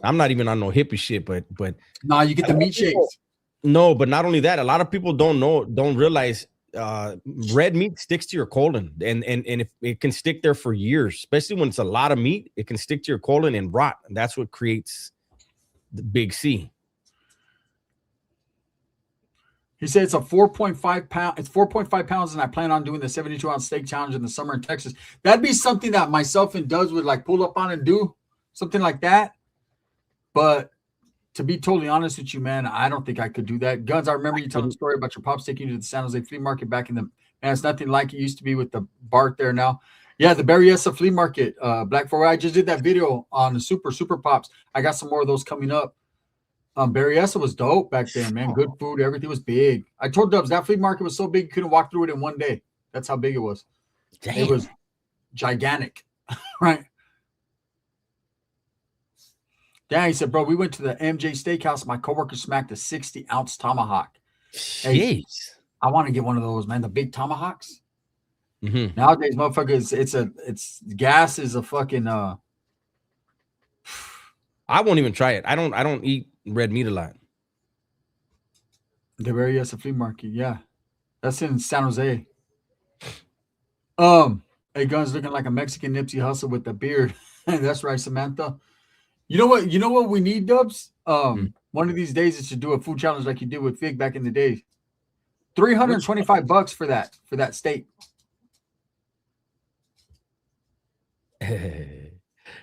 I'm not even on no hippie shit, but nah, you get the meat shakes. No, but not only that, a lot of people don't realize red meat sticks to your colon, and if it can stick there for years, especially when it's a lot of meat, it can stick to your colon and rot. And that's what creates the big C. He said it's a 4.5 pound. It's 4.5 pounds, and I plan on doing the 72-ounce steak challenge in the summer in Texas. That'd be something that myself and Dubs would like pull up on and do something like that. But to be totally honest with you, man, I don't think I could do that. Guns, I remember you telling a story about your pops taking you to the San Jose flea market back in the. Man, it's nothing like it used to be with the BART there now. Yeah, the Berryessa flea market, Black 4. I just did that video on the Super Pops. I got some more of those coming up. Berryessa was dope back then, man. Good food, everything was big. I told Dubs that flea market was so big you couldn't walk through it in one day. That's how big it was. Damn. It was gigantic, right? Yeah, he said, bro, we went to the MJ Steakhouse. My coworker smacked a 60-ounce tomahawk. Jeez. Hey, I want to get one of those, man. The big tomahawks. Mm-hmm. Nowadays, motherfuckers, it's gas is a fucking. I won't even try it. I don't eat red meat a lot. The Berryessa flea market, yeah, that's in San Jose. Hey, Guns looking like a Mexican Nipsey Hussle with the beard. That's right, Samantha. You know what? You know what we need, Dubs? One of these days is to do a food challenge like you did with Fig back in the day. $325 for that steak.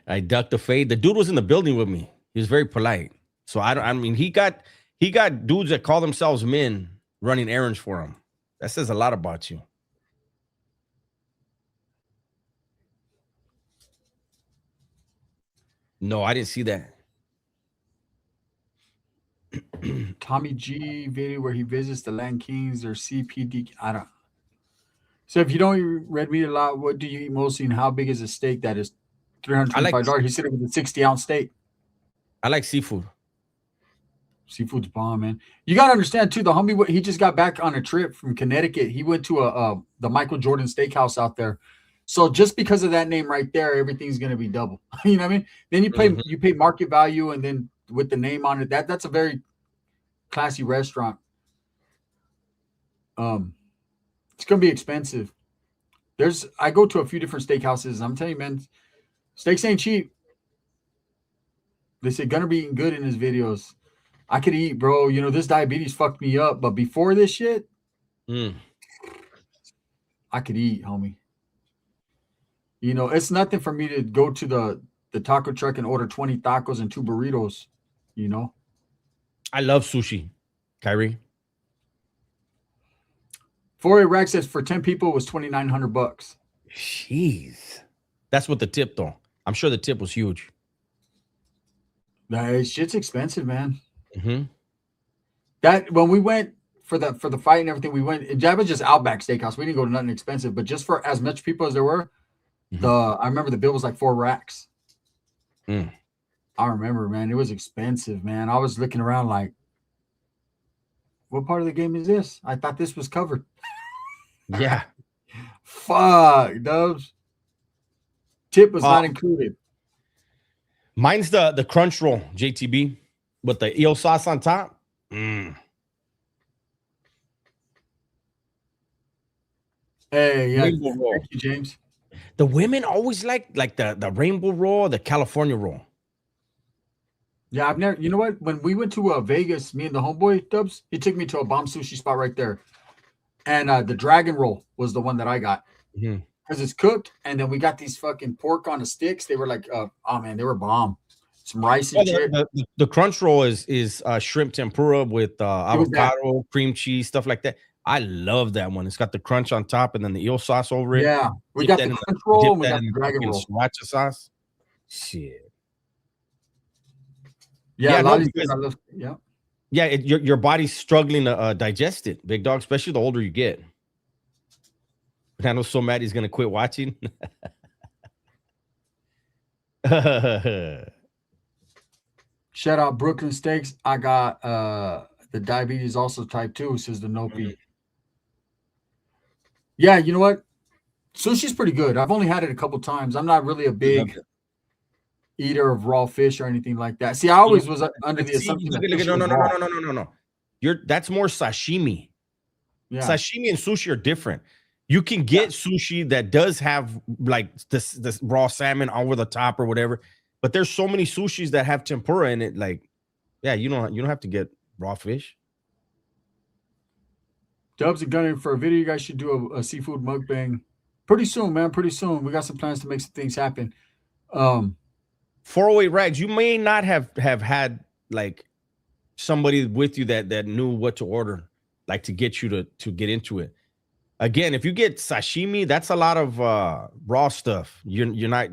I ducked the fade. The dude was in the building with me. He was very polite. So I mean, he got dudes that call themselves men running errands for him. That says a lot about you. No, I didn't see that. Tommy G video where he visits the Land Kings or CPD. I don't. So if you don't eat red meat a lot, what do you eat mostly, and how big is a steak that is $325? He said it was a 60-ounce steak. I like seafood. Seafood's bomb, man. You gotta understand too. The homie, he just got back on a trip from Connecticut. He went to the Michael Jordan Steakhouse out there. So just because of that name right there, everything's gonna be double. You know what I mean? Then you pay market value, and then with the name on it, that's a very classy restaurant. It's gonna be expensive. I go to a few different steakhouses. I'm telling you, man, steaks ain't cheap. They say Gunner be eating good in his videos. I could eat, bro. You know, this diabetes fucked me up, but before this shit, I could eat, homie. You know, it's nothing for me to go to the taco truck and order 20 tacos and 2 burritos, you know. I love sushi, Kyrie. 4A Rack says for 10 people it was $2,900. Jeez. That's what the tip, though. I'm sure the tip was huge. That shit's expensive, man. Mm-hmm. That when we went for the fight and everything, we went. That was just Outback Steakhouse. We didn't go to nothing expensive, but just for as much people as there were, I remember the bill was like 4 racks. I remember, man, it was expensive, man. I was looking around like, what part of the game is this? I thought this was covered. Yeah. Fuck, Dubs. Tip was not included. Mine's the crunch roll, JTB, with the eel sauce on top. Hey, yeah. Thank you, James. The women always like the rainbow roll, the California roll. Yeah, I've never. You know what? When we went to Vegas, me and the homeboy Dubs, he took me to a bomb sushi spot right there, and the dragon roll was the one that I got because it's cooked, and then we got these fucking pork on the sticks. They were like, oh man, they were bomb. Some rice and shit. The crunch roll is shrimp tempura with avocado, cream cheese, stuff like that. I love that one. It's got the crunch on top and then the eel sauce over it. Yeah, we got the crunch roll and we got the dragon roll. Sriracha sauce. Shit. Yeah, your body's struggling to digest it, big dog, especially the older you get. But I know so mad he's gonna quit watching. Shout out Brooklyn Steaks. I got the diabetes also type 2, says the Nopi. Yeah, you know what? Sushi's pretty good. I've only had it a couple times. I'm not really a big eater of raw fish or anything like that. See, I always was under the assumption that no. That's more sashimi. Yeah. Sashimi and sushi are different. You can get sushi that does have like this raw salmon over the top or whatever, but there's so many sushis that have tempura in it. Like, yeah, you don't have to get raw fish. Dubs and Gunner, for a video, you guys should do a seafood mukbang pretty soon, man. Pretty soon. We got some plans to make some things happen. 408 Rags, you may not have had like somebody with you that knew what to order, like to get you to get into it. Again, if you get sashimi, that's a lot of raw stuff. You're not.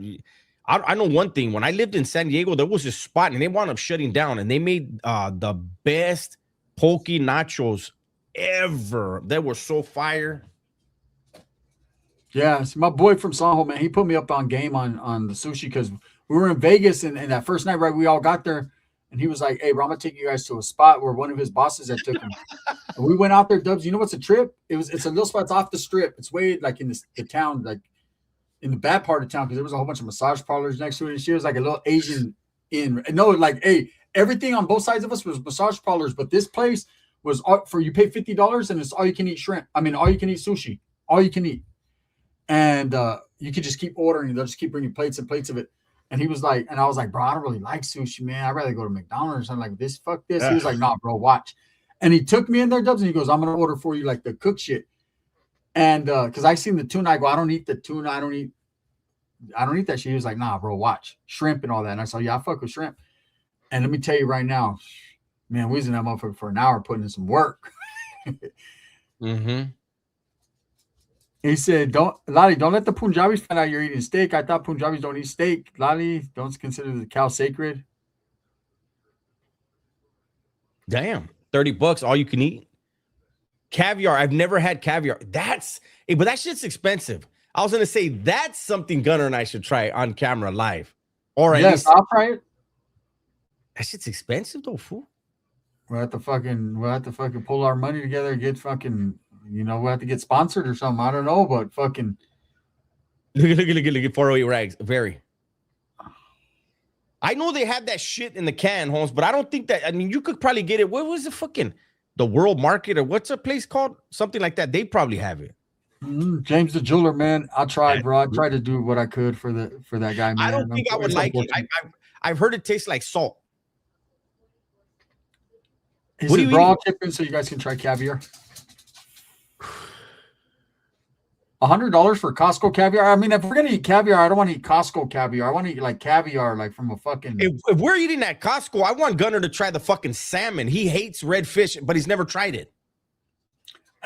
I know one thing. When I lived in San Diego, there was this spot, and they wound up shutting down, and they made the best poke nachos ever. They were so fire. Yeah, see, my boy from Sanho, man, he put me up on game on the sushi because we were in Vegas, and that first night, right, we all got there, and he was like, "Hey, bro, I'm gonna take you guys to a spot where one of his bosses had took him." And we went out there, Dubs. You know what's a trip? It's a little spot. It's off the strip. It's way like in the town, like in the bad part of town, because there was a whole bunch of massage parlors next to it. And she was like a little Asian in. No, like, hey, everything on both sides of us was massage parlors, but this place was for you pay $50 and it's all you can eat shrimp. I mean, all you can eat sushi, all you can eat, and you could just keep ordering. They'll just keep bringing plates and plates of it. And he was like, and I was like, bro, I don't really like sushi, man. I'd rather go to McDonald's or something like this. Fuck this. He was like, nah, bro, watch. And he took me in there, Dubs, and he goes, I'm gonna order for you like the cook shit. And because I seen the tuna, I go, I don't eat the tuna, I don't eat that shit. He was like, nah, bro, watch. Shrimp and all that. And I said, yeah, I fuck with shrimp. And let me tell you right now, man, we was in that motherfucker for an hour putting in some work. Mm-hmm. He said, Lali, don't let the Punjabis find out you're eating steak. I thought Punjabis don't eat steak. Lali, don't consider the cow sacred. Damn, $30, all you can eat. Caviar. I've never had caviar. But that shit's expensive. I was gonna say that's something Gunner and I should try on camera live, or at least I'll try it. That shit's expensive though, fool. We'll have to fucking pull our money together, get fucking, we'll have to get sponsored or something. I don't know, but fucking look at 408 Rags. Very. I know they have that shit in the can, Holmes, but I don't think that. I mean, you could probably get it. What was the World Market or what's a place called? Something like that. They probably have it. James the Jeweler, man. I tried, bro. I tried to do what I could for that guy, man. I don't think I would like it. I've heard it tastes like salt. He said, bro, I'll chip in so you guys can try caviar. $100 for Costco caviar. I mean, if we're gonna eat caviar, I don't want to eat Costco caviar. I want to eat like caviar, like from a fucking. If we're eating at Costco, I want Gunner to try the fucking salmon. He hates red fish, but he's never tried it.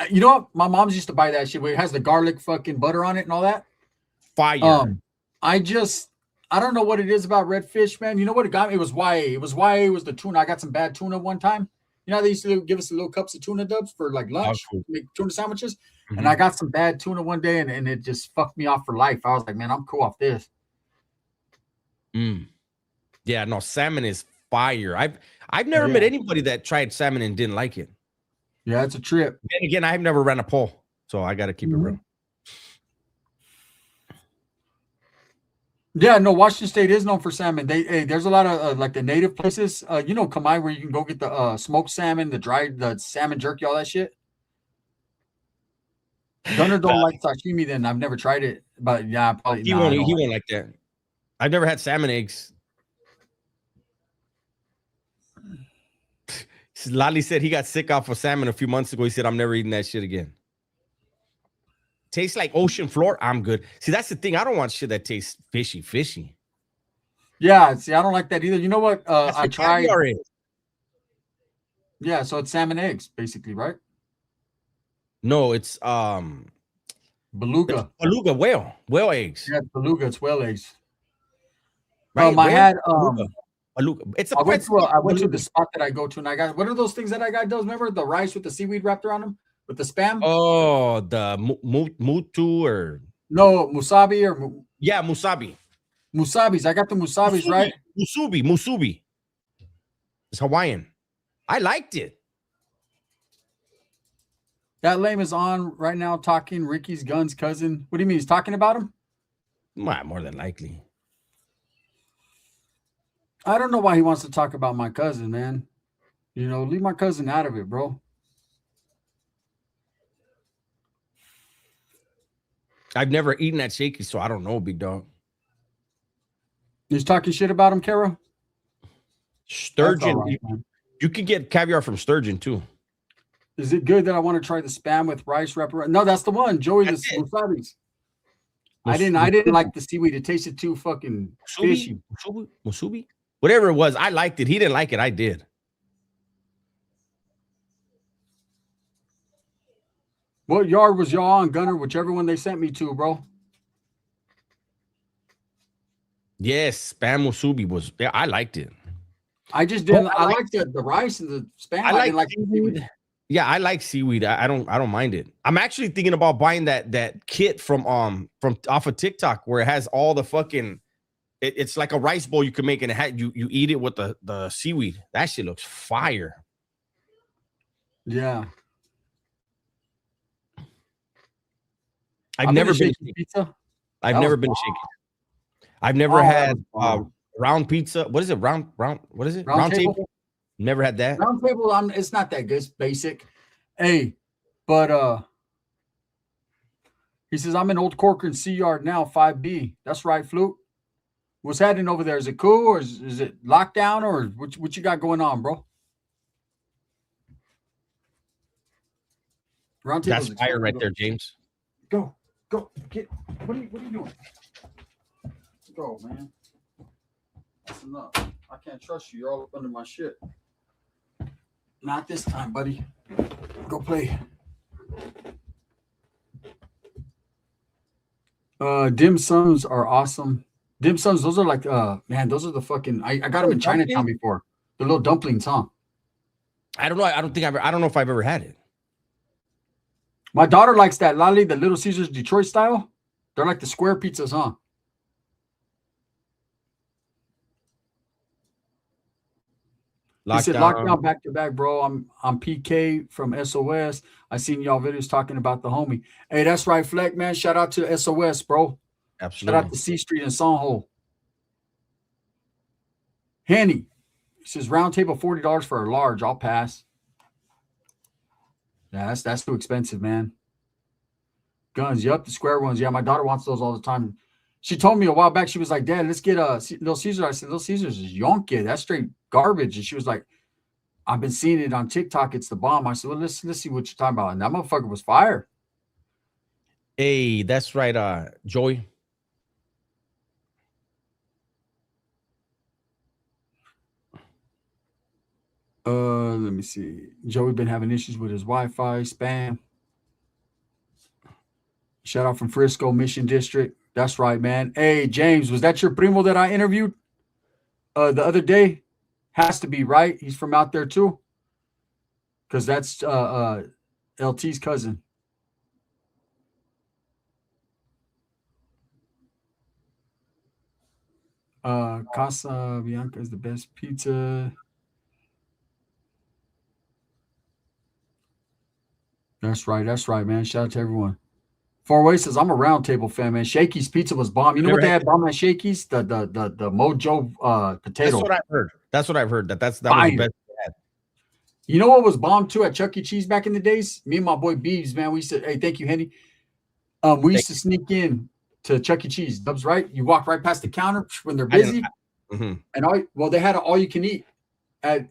You know what? My mom's used to buy that shit where it has the garlic fucking butter on it and all that. Fire. I don't know what it is about red fish, man. You know what it got me? It was YA. It was the tuna. I got some bad tuna one time. You know, they used to give us the little cups of tuna, Dubs, for like lunch, make tuna sandwiches. Mm-hmm. And I got some bad tuna one day, and it just fucked me off for life. I was like, man, I'm cool off this. Yeah, no, salmon is fire. I've never met anybody that tried salmon and didn't like it. Yeah, it's a trip. And again, I've never ran a pole, so I got to keep it real. Yeah, no, Washington State is known for salmon. There's a lot of like the native places, Kamai, where you can go get the smoked salmon, the salmon jerky, all that shit. Gunner don't like sashimi. Then I've never tried it, but yeah, probably he won't like that. I've never had salmon eggs. Lali said he got sick off of salmon a few months ago. He said, I'm never eating that shit again. Tastes like ocean floor. I'm good. See, that's the thing. I don't want shit that tastes fishy. Yeah, see, I don't like that either. You know what? I tried. Yeah, so it's salmon eggs, basically, right? No, it's beluga. Beluga whale eggs. Yeah, beluga. It's whale eggs. Right. I had beluga. It's a. I went to the spot that I go to, and I got, what are those things that I got? Those, remember the rice with the seaweed wrapped around them with the spam? Oh, the mutu or no musabi or musabi. Musabis. I got the musabis, musubi, right? Musubi. It's Hawaiian. I liked it. That lame is on right now talking Ricky's Guns cousin. What do you mean? He's talking about him? More than likely. I don't know why he wants to talk about my cousin, man. You know, leave my cousin out of it, bro. I've never eaten at Shaky, so I don't know, big dog. He's talking shit about him, Kara. That's all Sturgeon. right, man. You can get caviar from sturgeon too. Is it good that I want to try the spam with rice wrapper? No, that's the one, Joey. The That's it. wasabi's. I didn't like the seaweed. It tasted too fucking fishy. Musubi, whatever it was. I liked it. He didn't like it. I did. What yard was y'all on, Gunner? Whichever one they sent me to, bro. Yes, spam musubi was. Yeah, I liked it. I just didn't. I liked the rice and the spam. I didn't like seaweed. Yeah, I like seaweed. I don't mind it. I'm actually thinking about buying that kit from off of TikTok where it has all the fucking. It's like a rice bowl you can make and you eat it with the seaweed. That shit looks fire. Yeah. I've never been to pizza. I've never been to Shaky. I've never had round pizza. What is it? Round. What is it? Round table. Never had that. Round table. It's not that good. It's basic. Hey, but he says I'm in Old Corcoran Sea Yard now, 5B. That's right, Flute. What's happening over there? Is it cool or is it lockdown or what you got going on, bro? Round table. That's fire right there, James. Go, get. What are you doing? Go, man. That's enough. I can't trust you. You're all up under my shit. Not this time, buddy. Go play. Dim sums are awesome. Dim sums, those are like man, those are the fucking I got them in Chinatown before. The little dumplings, huh? I don't know. I don't know if I've ever had it. My daughter likes that Lolly, the Little Caesars Detroit style. They're like the square pizzas, huh? He said lockdown back to back, bro. I'm PK from SOS. I seen y'all videos talking about the homie. Hey, that's right, Fleck, man. Shout out to SOS, bro. Absolutely. Shout out to C Street and Sonho. Henny. He says round table $40 for a large. I'll pass. Yeah, that's too expensive, man. Guns, yep, the square ones. Yeah, my daughter wants those all the time. She told me a while back, she was like, Dad, let's get Little Caesars. I said, Little Caesars is yonky. That's straight garbage. And she was like, I've been seeing it on TikTok. It's the bomb. I said, well, let's see what you're talking about. And that motherfucker was fire. Hey, that's right, Joey. Let me see. Joey been having issues with his Wi-Fi, spam. Shout out from Frisco, Mission District. That's right, man. Hey, James, was that your primo that I interviewed the other day? Has to be, right? He's from out there too. Because that's LT's cousin. Casa Bianca is the best pizza. That's right, man. Shout out to everyone. Four Way says I'm a round table fan, man. Shakey's pizza was bomb. You know what they had bomb at Shakey's? The Mojo potato. That's what I've heard. That was the best. You know what was bomb too at Chuck E. Cheese back in the days? Me and my boy Beeves, man. We used to, hey, thank you, Henny. We used to sneak in to Chuck E. Cheese. Dubs, right? You walk right past the counter when they're busy. And they had all you can eat.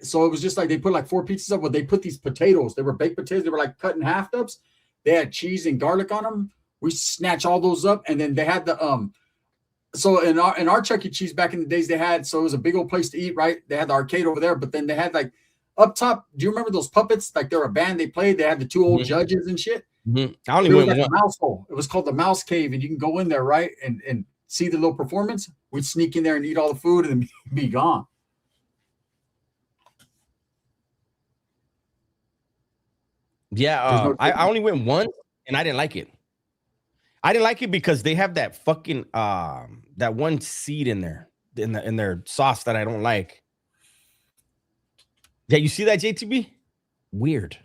So it was just like they put like 4 pizzas up. Well, they put these potatoes. They were baked potatoes. They were like cut in half dubs. They had cheese and garlic on them. We snatch all those up, and then they had the So in our Chuck E. Cheese back in the days, they had, so it was a big old place to eat, right? They had the arcade over there, but then they had like up top. Do you remember those puppets? Like they're a band they played. They had the 2 old judges and shit. I only went like a mouse hole. It was called the Mouse Cave, and you can go in there, right, and see the little performance. We'd sneak in there and eat all the food and be gone. Yeah, I only went once, and I didn't like it. I didn't like it because they have that fucking that one seed in there in their sauce that I don't like. Yeah, you see that, JTB? Weird.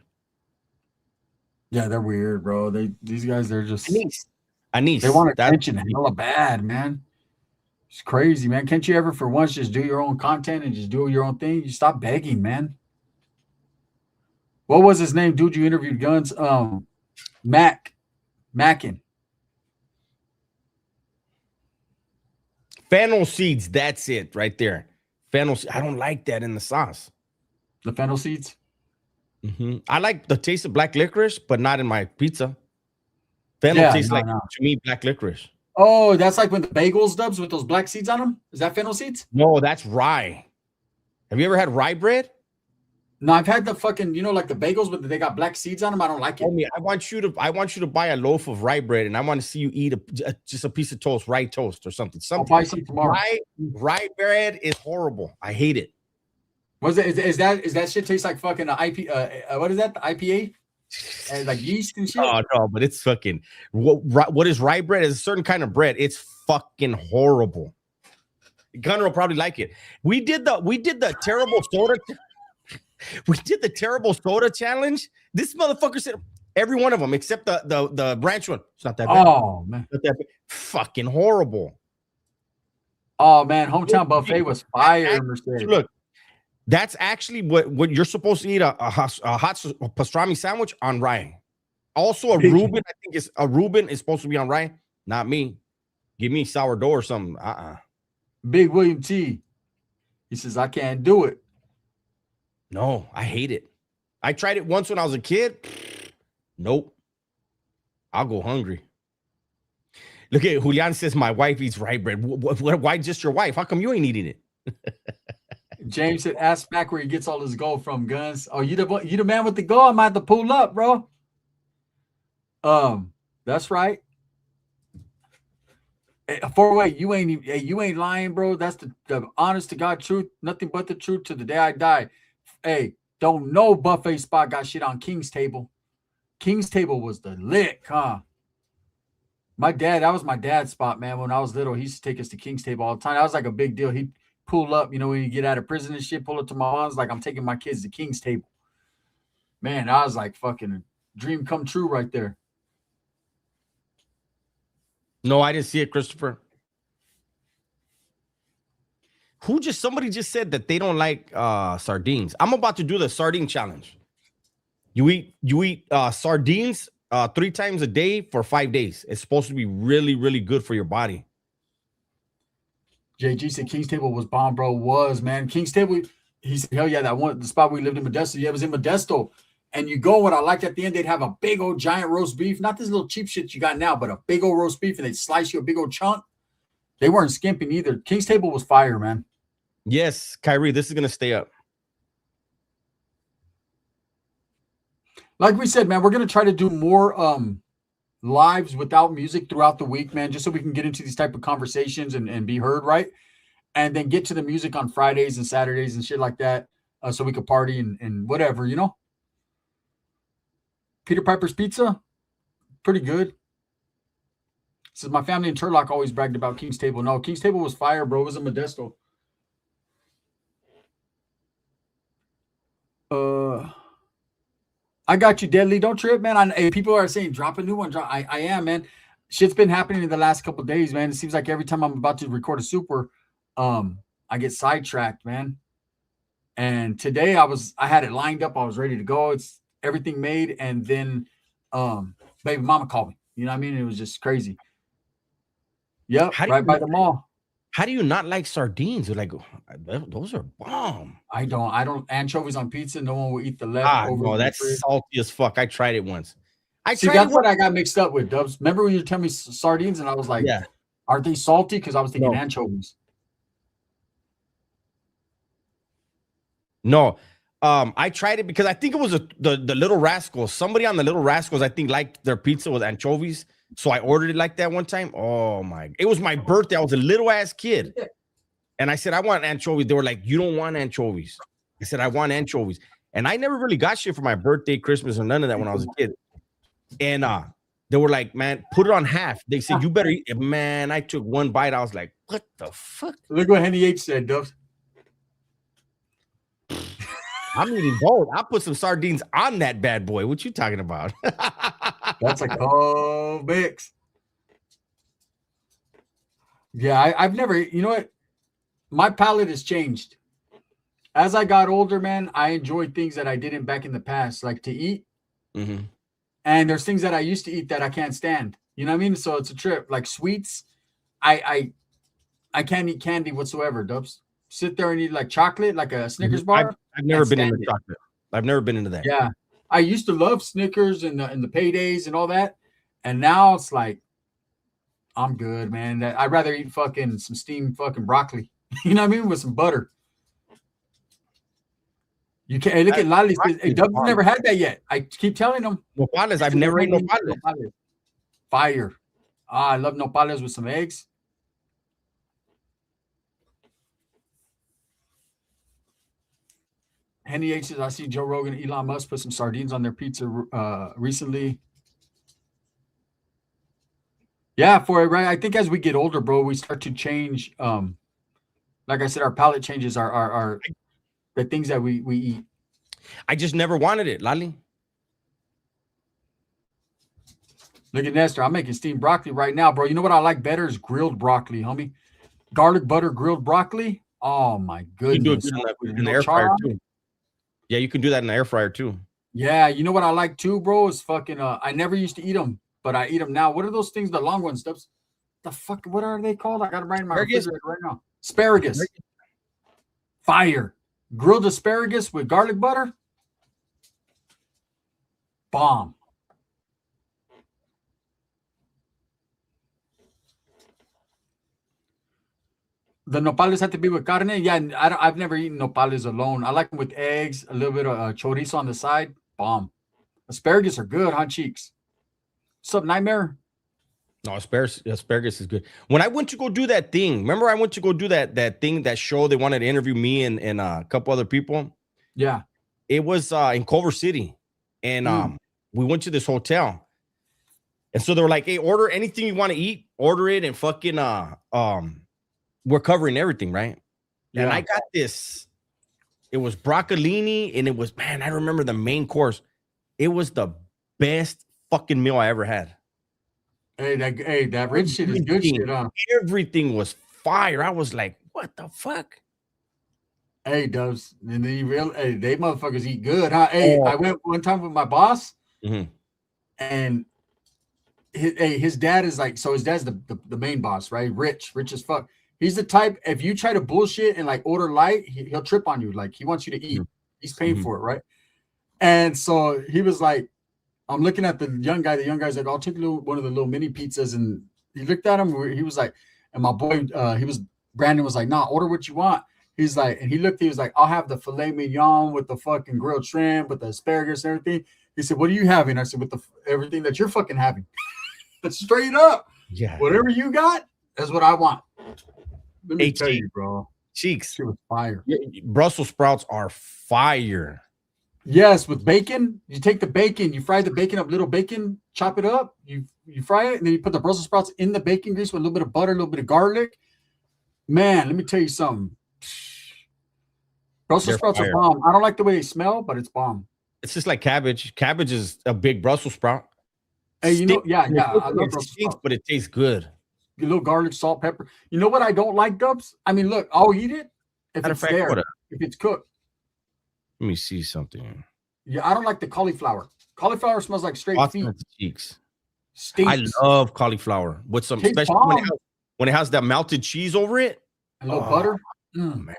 Yeah, they're weird, bro. These guys, they're just Anise. They want attention hella bad, man. It's crazy, man. Can't you ever for once just do your own content and just do your own thing? You stop begging, man. What was his name, dude? You interviewed Guns. Mackin. Fennel seeds. That's it right there. Fennel. I don't like that in the sauce. The fennel seeds. I like the taste of black licorice, but not in my pizza. Fennel tastes like to me black licorice. Oh, that's like when the bagels dubs with those black seeds on them. Is that fennel seeds? No, that's rye. Have you ever had rye bread? No, I've had the fucking, like the bagels, but they got black seeds on them. I don't like it. Homie, I want you to buy a loaf of rye bread, and I want to see you eat just a piece of toast, rye toast or something. I'll buy some tomorrow. Rye bread is horrible. I hate it. Was it? Is that shit taste like fucking IP? What is that? The IPA? And like yeast and shit. Oh no, but it's fucking. What is rye bread? It's a certain kind of bread. It's fucking horrible. Gunner will probably like it. We did the terrible soda. We did the terrible soda challenge. This motherfucker said every one of them except the ranch one. It's not that bad. Oh man, not that bad. Fucking horrible. Oh man, hometown buffet was fire. Look, that's actually what you're supposed to eat a hot pastrami sandwich on rye. Also, a Reuben, I think a Reuben is supposed to be on rye. Not me. Give me sourdough or something. Big William T. He says I can't do it. No, I hate it. I tried it once when I was a kid. Nope. I'll go hungry. Look at Julian says my wife eats rye bread. Why just your wife? How come you ain't eating it? James said, ask Mac where he gets all his gold from, Guns. Oh, you the man with the gold? I might have to pull up, bro. That's right. Four-way, you ain't lying, bro. That's the honest to God truth. Nothing but the truth to the day I die. Hey, don't know buffet spot got shit on King's Table. King's Table was the lick, huh? That was my dad's spot, man. When I was little, he used to take us to King's Table all the time. That was like a big deal. He'd pull up, when you get out of prison and shit, pull up to my mom's like, I'm taking my kids to King's Table. Man, I was like fucking a dream come true right there. No, I didn't see it, Christopher. Somebody just said that they don't like sardines. I'm about to do the sardine challenge. You eat sardines 3 times a day for 5 days. It's supposed to be really, really good for your body. JG said King's Table was bomb, bro. Was, man. King's Table, he said, hell yeah, the spot we lived in Modesto. Yeah, it was in Modesto. And you go, what I liked at the end, they'd have a big old giant roast beef. Not this little cheap shit you got now, but a big old roast beef, and they'd slice you a big old chunk. They weren't skimping either. King's Table was fire, man. Yes, Kyrie, this is going to stay up. Like we said, man, we're going to try to do more lives without music throughout the week, man, just so we can get into these type of conversations and be heard, right? And then get to the music on Fridays and Saturdays and shit like that, so we could party and whatever, Peter Piper's Pizza, pretty good. Says my family in Turlock always bragged about King's Table. No, King's Table was fire, bro. It was in Modesto. I got you, Deadly. Don't trip, man. People are saying drop a new one. I am, man. Shit's been happening in the last couple of days, man. It seems like every time I'm about to record a super, I get sidetracked, man. And today I had it lined up. I was ready to go. It's everything made, and then baby mama called me. You know what I mean? It was just crazy. Yep, right by the mall. How do you not like sardines? You're like, those are bomb. I don't anchovies on pizza. No one will eat the leftover. No, that's salty as fuck. I tried it once. That's what I got mixed up with, Dubs. Remember when you were telling me sardines, and I was like, yeah, aren't they salty? Because I was thinking anchovies. No, I tried it because I think it was the Little Rascals. Somebody on the Little Rascals, I think, liked their pizza with anchovies. So I ordered it like that one time. Oh my! It was my birthday. I was a little ass kid, and I said I want anchovies. They were like, "You don't want anchovies." I said I want anchovies, and I never really got shit for my birthday, Christmas, or none of that when I was a kid. And they were like, "Man, put it on half." They said, "You better eat it." Man, I took one bite. I was like, "What the fuck?" Look what Henny H said, Dubs. I'm eating both. I put some sardines on that bad boy. What you talking about? That's a cold mix. Yeah, I've never, you know what? My palate has changed. as I got older, man, I enjoyed things that I didn't back in the past, like to eat. Mm-hmm. And there's things that I used to eat that I can't stand. You know what I mean? So it's a trip. Like sweets, I I can't eat candy whatsoever. Dubs. Sit there and eat like chocolate, like a Snickers bar. I've never Can't been stand into it. chocolate. I've never been into that. Yeah, I used to love Snickers and the paydays and all that, and now it's like I'm good, man. That I'd rather eat fucking some steamed fucking broccoli. You know what I mean, with some butter. You can't hey, look at Lolly. Hey, Dubs has never had that yet. I keep telling him. Nopales. I've never ate nopales. Fire. Ah, I love nopales with some eggs. Henny H says, I see Joe Rogan and Elon Musk put some sardines on their pizza recently. Yeah, for it, right. I think as we get older, bro, we start to change. Like I said, our palate changes our the things that we eat. I just never wanted it, Lali. Look at Nestor. I'm making steamed broccoli right now, bro. You know what I like better is grilled broccoli, homie. Garlic butter grilled broccoli. Oh my You can do goodness. it in the air fryer too. Yeah, you can do that in the air fryer too. Yeah, you know what I like too, bro? Is fucking I never used to eat them, but I eat them now. What are those things, the long ones? The fuck, what are they called? I got them right in my refrigerator right now. Asparagus. Fire. Grilled asparagus with garlic butter. Bomb. The nopales have to be with carne. Yeah, I've never eaten nopales alone. I like them with eggs, a little bit of chorizo on the side. Bomb. Asparagus are good, huh, cheeks? What's up, Nightmare? No, asparagus is good. When I went to go do that thing, remember I went to go do that thing, that show. They wanted to interview me and a couple other people. Yeah. It was in Culver City, and we went to this hotel, and so they were like, "Hey, order anything you want to eat, order it, and fucking we're covering everything, right?" Yeah. And I got this. It was broccolini, and it was, man, I remember the main course. It was the best fucking meal I ever had. Hey, that rich shit is good shit, huh? Everything was fire. I was like, what the fuck? Hey, Dubs, and they motherfuckers eat good, huh? Hey, I went one time with my boss, and his dad is like, so his dad's the main boss, right? Rich as fuck. He's the type, if you try to bullshit and like order light, he'll trip on you. Like he wants you to eat. He's paying for it, right? And so he was like, I'm looking at the young guy. The young guy's like, I'll take one of the little mini pizzas. And he looked at him. He was like, and my boy, Brandon was like, nah, order what you want. He's like, and he looked, he was like, I'll have the filet mignon with the fucking grilled shrimp, with the asparagus and everything. He said, what are you having? I said, with everything that you're fucking having. Straight up. Yeah. Whatever you got, that's what I want. Let me tell you, bro. Cheeks. She was fire. Brussels sprouts are fire. Yes, with bacon. You take the bacon, you fry the bacon up, little bacon, chop it up, you fry it, and then you put the Brussels sprouts in the bacon grease with a little bit of butter, a little bit of garlic. Man, let me tell you something. Brussels sprouts are bomb. I don't like the way they smell, but it's bomb. It's just like cabbage. Cabbage is a big Brussels sprout. Hey, I love Brussels sprouts, but it tastes good. A little garlic, salt, pepper. You know what I don't like, Dubs? I mean, look, I'll eat it if it's there, if it's cooked. Let me see something. Yeah, I don't like the cauliflower. Cauliflower smells like straight feet. Cheeks. Stinks. I love cauliflower with some, especially when it has that melted cheese over it. A little butter. Man.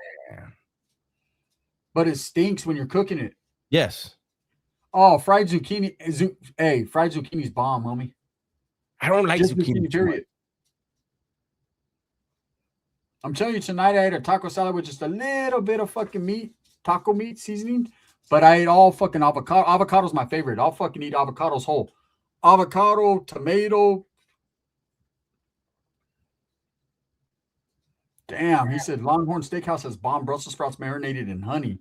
But it stinks when you're cooking it. Yes. Oh, fried zucchini. Fried zucchini's bomb, homie. I don't like zucchini. Period. I'm telling you, tonight I ate a taco salad with just a little bit of fucking meat, taco meat seasoning, but I ate all fucking avocado. Avocado's my favorite. I'll fucking eat avocados whole. Avocado, tomato. Damn, he said Longhorn Steakhouse has bomb Brussels sprouts marinated in honey.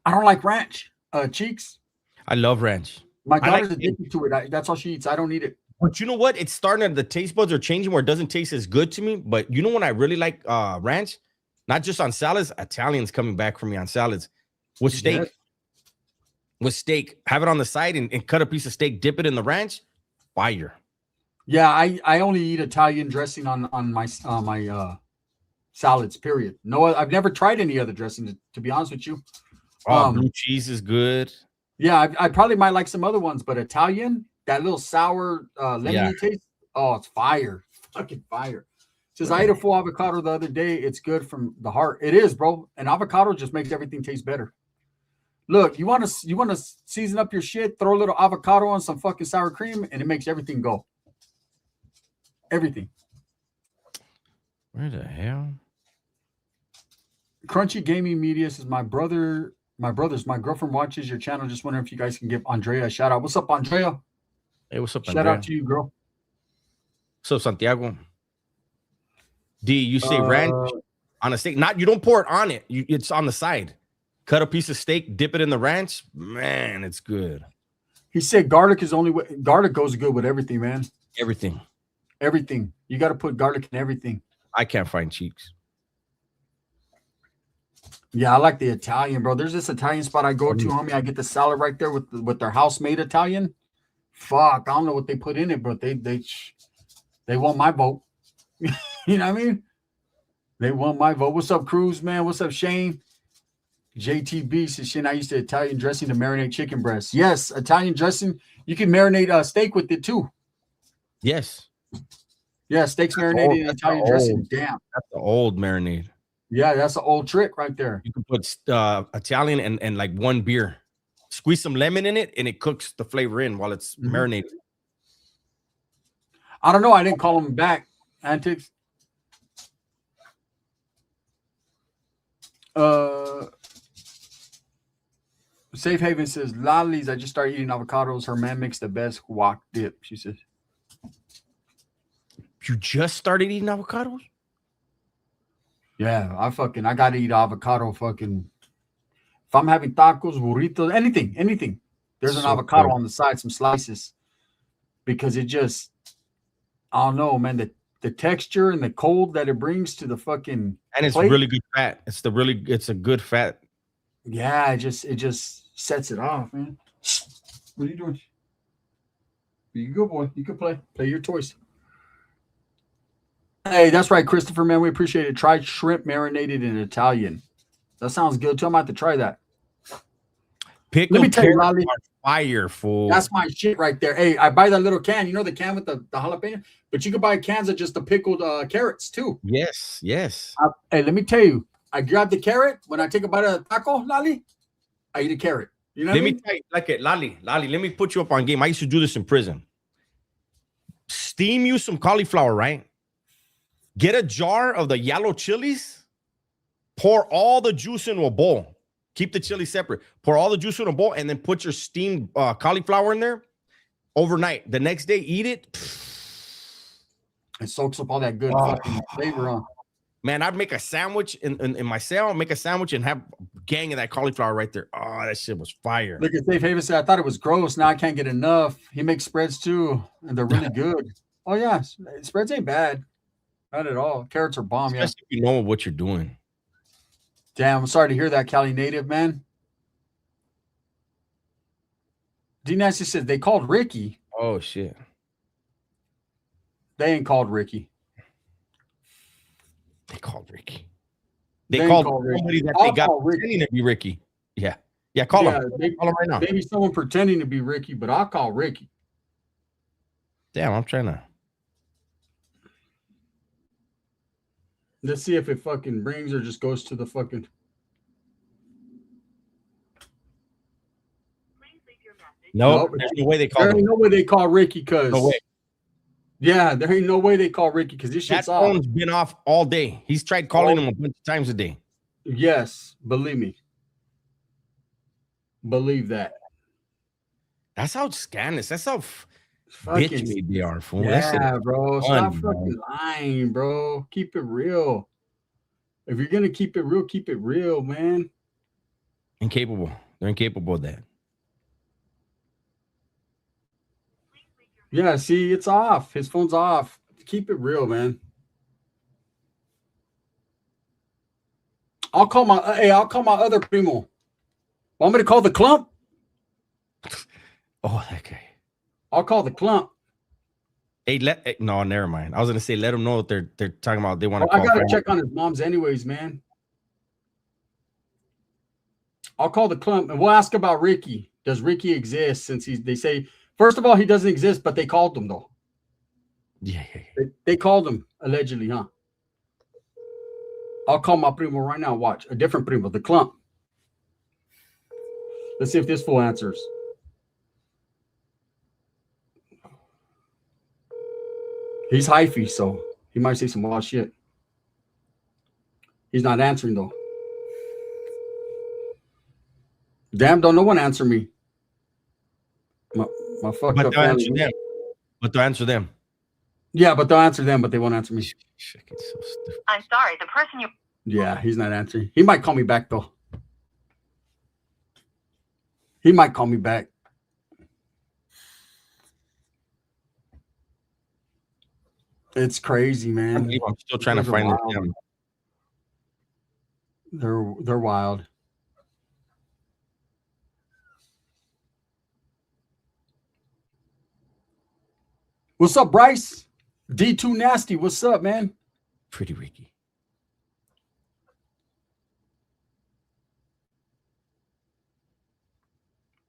I don't like ranch, Cheeks. I love ranch. My daughter's addicted to it. That's all she eats. I don't eat it. But you know what? It's starting, the taste buds are changing where it doesn't taste as good to me. But you know when I really like ranch? Not just on salads. Italians coming back for me on salads. With steak. Yes. With steak. Have it on the side and cut a piece of steak. Dip it in the ranch. Fire. Yeah, I only eat Italian dressing on my salads. Period. No, I've never tried any other dressing. To be honest with you. Blue cheese is good. Yeah, I probably might like some other ones, but Italian, that little sour lemony taste. Oh, it's fire, fucking fire. Says I ate a full avocado the other day. It's good from the heart. It is, bro. An avocado just makes everything taste better. Look, you want to season up your shit, throw a little avocado on some fucking sour cream, and it makes everything go. Everything. Where the hell? Crunchy Gaming Media says my girlfriend watches your channel. Just wondering if you guys can give Andrea a shout out. What's up, Andrea? Hey, what's up, Shout Andrea? out to you, girl. What's up, Santiago? D, you say ranch on a steak. You don't pour it on it. It's on the side. Cut a piece of steak, dip it in the ranch. Man, it's good. He said garlic goes good with everything, man. Everything. You got to put garlic in everything. I can't find cheeks. Yeah, I like the Italian, bro. There's this Italian spot I go to, homie. I get the salad right there with their house made Italian. Fuck, I don't know what they put in it, but they want my vote. You know what I mean? They want my vote. What's up, Cruz, man? What's up, Shane? JTB says, Shane, I used to Italian dressing to marinate chicken breasts. Yes, Italian dressing. You can marinate steak with it too. Yes. Yeah, steaks marinated in Italian dressing. Damn. That's the old marinade. Yeah, that's an old trick right there. You can put Italian and like one beer. Squeeze some lemon in it, and it cooks the flavor in while it's marinated. I don't know. I didn't call them back. Antics. Safe Haven says, Lollies, I just started eating avocados. Her man makes the best guac dip, she says. You just started eating avocados? Yeah, I gotta eat avocado fucking. If I'm having tacos, burritos, anything. There's an avocado on the side, some slices. Because it just, I don't know, man, the texture and the cold that it brings to the fucking and it's plate. Really good fat. It's a good fat. Yeah, it just sets it off, man. What are you doing? You good boy. You can play your toys. Hey, that's right, Christopher, man. We appreciate it. Try shrimp marinated in Italian. That sounds good too. I'm about to try that. Let me tell you, Lolly, fire, fool. That's my shit right there. Hey, I buy that little can. You know the can with the jalapeno? But you can buy cans of just the pickled carrots too. Yes. Hey, let me tell you. I grab the carrot when I take a bite of a taco, Lolly. I eat a carrot. You know what I mean? Tell you, like it, Lolly, let me put you up on game. I used to do this in prison. Steam you some cauliflower, right? Get a jar of the yellow chilies. Pour all the juice into a bowl. Keep the chili separate. Pour all the juice in a bowl and then put your steamed cauliflower in there overnight. The next day, eat it. It soaks up all that good fucking flavor on. Man, I'd make a sandwich in my cell, make a sandwich and have a gang of that cauliflower right there. Oh, that shit was fire. Look at Dave Haven said, I thought it was gross. Now I can't get enough. He makes spreads too, and they're really good. Oh, yeah. Spreads ain't bad. Not at all. Carrots are bomb, Especially if you know what you're doing. Damn, I'm sorry to hear that, Cali native, man. D Nancy said they called Ricky. Oh, shit. They ain't called Ricky. They called Ricky. They called somebody that they got pretending to be Ricky. Yeah. Yeah, call him. Call him right now. Maybe someone pretending to be Ricky, but I'll call Ricky. Damn, I'm trying to. Let's see if it fucking rings or just goes to the fucking. Nope, there's no way they call him. There ain't no way they call Ricky because. No way. Yeah, there ain't no way they call Ricky because this shit's off. That phone's been off all day. He's tried calling him a bunch of times a day. Yes, believe me. Believe that. That's how scandalous. That's how bitch they are, fool. Yeah, bro. Stop fucking lying, bro. Keep it real. If you're gonna keep it real, man. Incapable. They're incapable of that. Yeah, see, it's off. His phone's off. Keep it real, man. I'll call my other primo. Want me to call the clump? Oh, that guy. I'll call the clump. Hey, no, never mind. I was gonna say let them know that they're talking about they want to I call. gotta check on his mom's anyways, man. I'll call the clump and we'll ask about Ricky. Does Ricky exist? Since they say first of all he doesn't exist, but they called him though. Yeah. They called him allegedly, huh? I'll call my primo right now. Watch a different primo, the clump. Let's see if this fool answers. He's hyphy, so he might say some wild shit. He's not answering though. Damn, don't no one answer me. My fucked up family. But they'll answer them. Yeah, but they'll answer them, but they won't answer me. Shit, it's so stupid. I'm sorry, the person you... Yeah, he's not answering. He might call me back though. He might call me back. It's crazy, man. I'm still trying to find them. They're wild. What's up, Bryce? D2 Nasty. What's up, man? Pretty Ricky.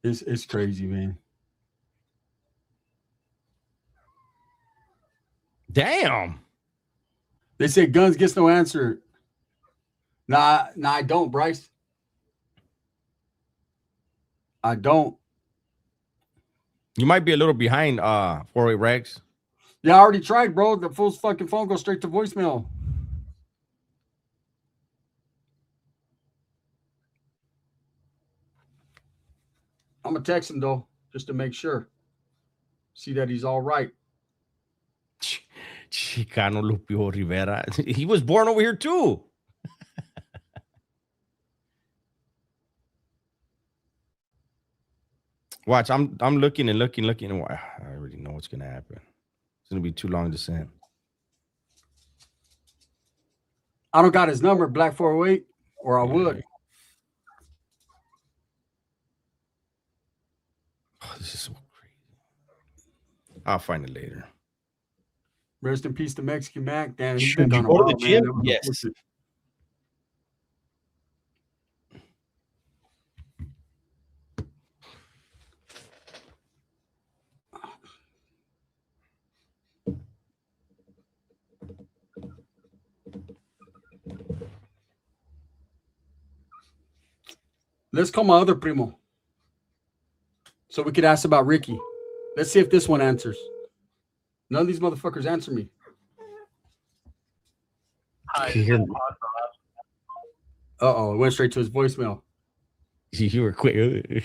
It's crazy, man. Damn. They say Guns gets no answer. Nah, I don't, Bryce. I don't. You might be a little behind 408 Rex. Yeah, I already tried, bro. The fool's fucking phone goes straight to voicemail. I'm gonna text him though, just to make sure. See that he's all right. Chicano Lupio Rivera. He was born over here too. Watch, I'm looking and looking. I already know what's gonna happen. It's gonna be too long to send. I don't got his number, Black 408, or I would. Oh, this is so crazy. I'll find it later. Rest in peace to Mexican Mac. Damn, he's Should been you gone go a to while, the gym? man. Yes. Let's call my other primo, so we could ask about Ricky. Let's see if this one answers. None of these motherfuckers answer me. Uh-oh, it went straight to his voicemail. You were quick.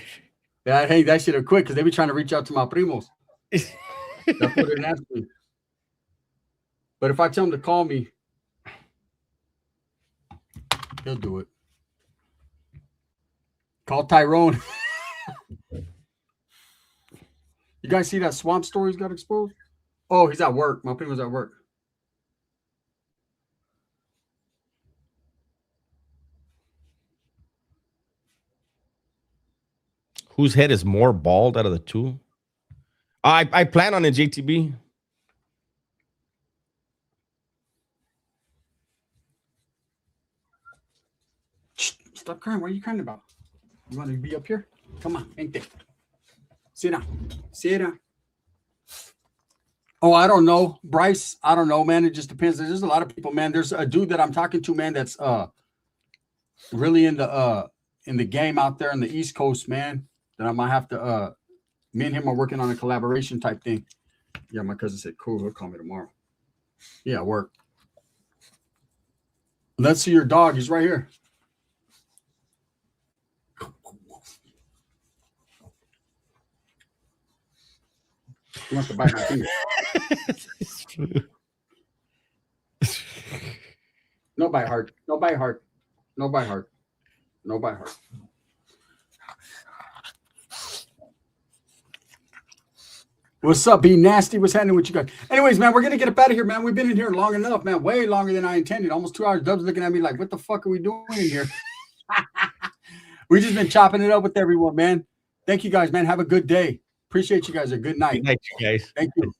Yeah, hey, that shit are quick because they be trying to reach out to my primos. That's what it asked me. But if I tell him to call me, he'll do it. Call Tyrone. You guys see that swamp stories got exposed? Oh, he's at work. My primo's at work. Whose head is more bald out of the two? I plan on a JTB. Stop crying. What are you crying about? You want to be up here? Come on, vente. Sit down. Sit down. Oh, I don't know, Bryce. I don't know, man. It just depends. There's a lot of people, man. There's a dude that I'm talking to, man. That's really in the game out there on the East Coast, man. That I might have to. Me and him are working on a collaboration type thing. Yeah, my cousin said, "Cool, he'll call me tomorrow." Yeah, work. Let's see your dog. He's right here. He wants to bite my finger. No bite heart. No bite heart. No bite heart. No bite heart. What's up, Be Nasty? What's happening with you guys? Anyways, man, we're gonna get up out of here, man. We've been in here long enough, man. Way longer than I intended. Almost 2 hours. Dub's looking at me like, what the fuck are we doing in here? We just been chopping it up with everyone, man. Thank you guys, man. Have a good day. Appreciate you guys. A good night. Good night, you guys. Thank you.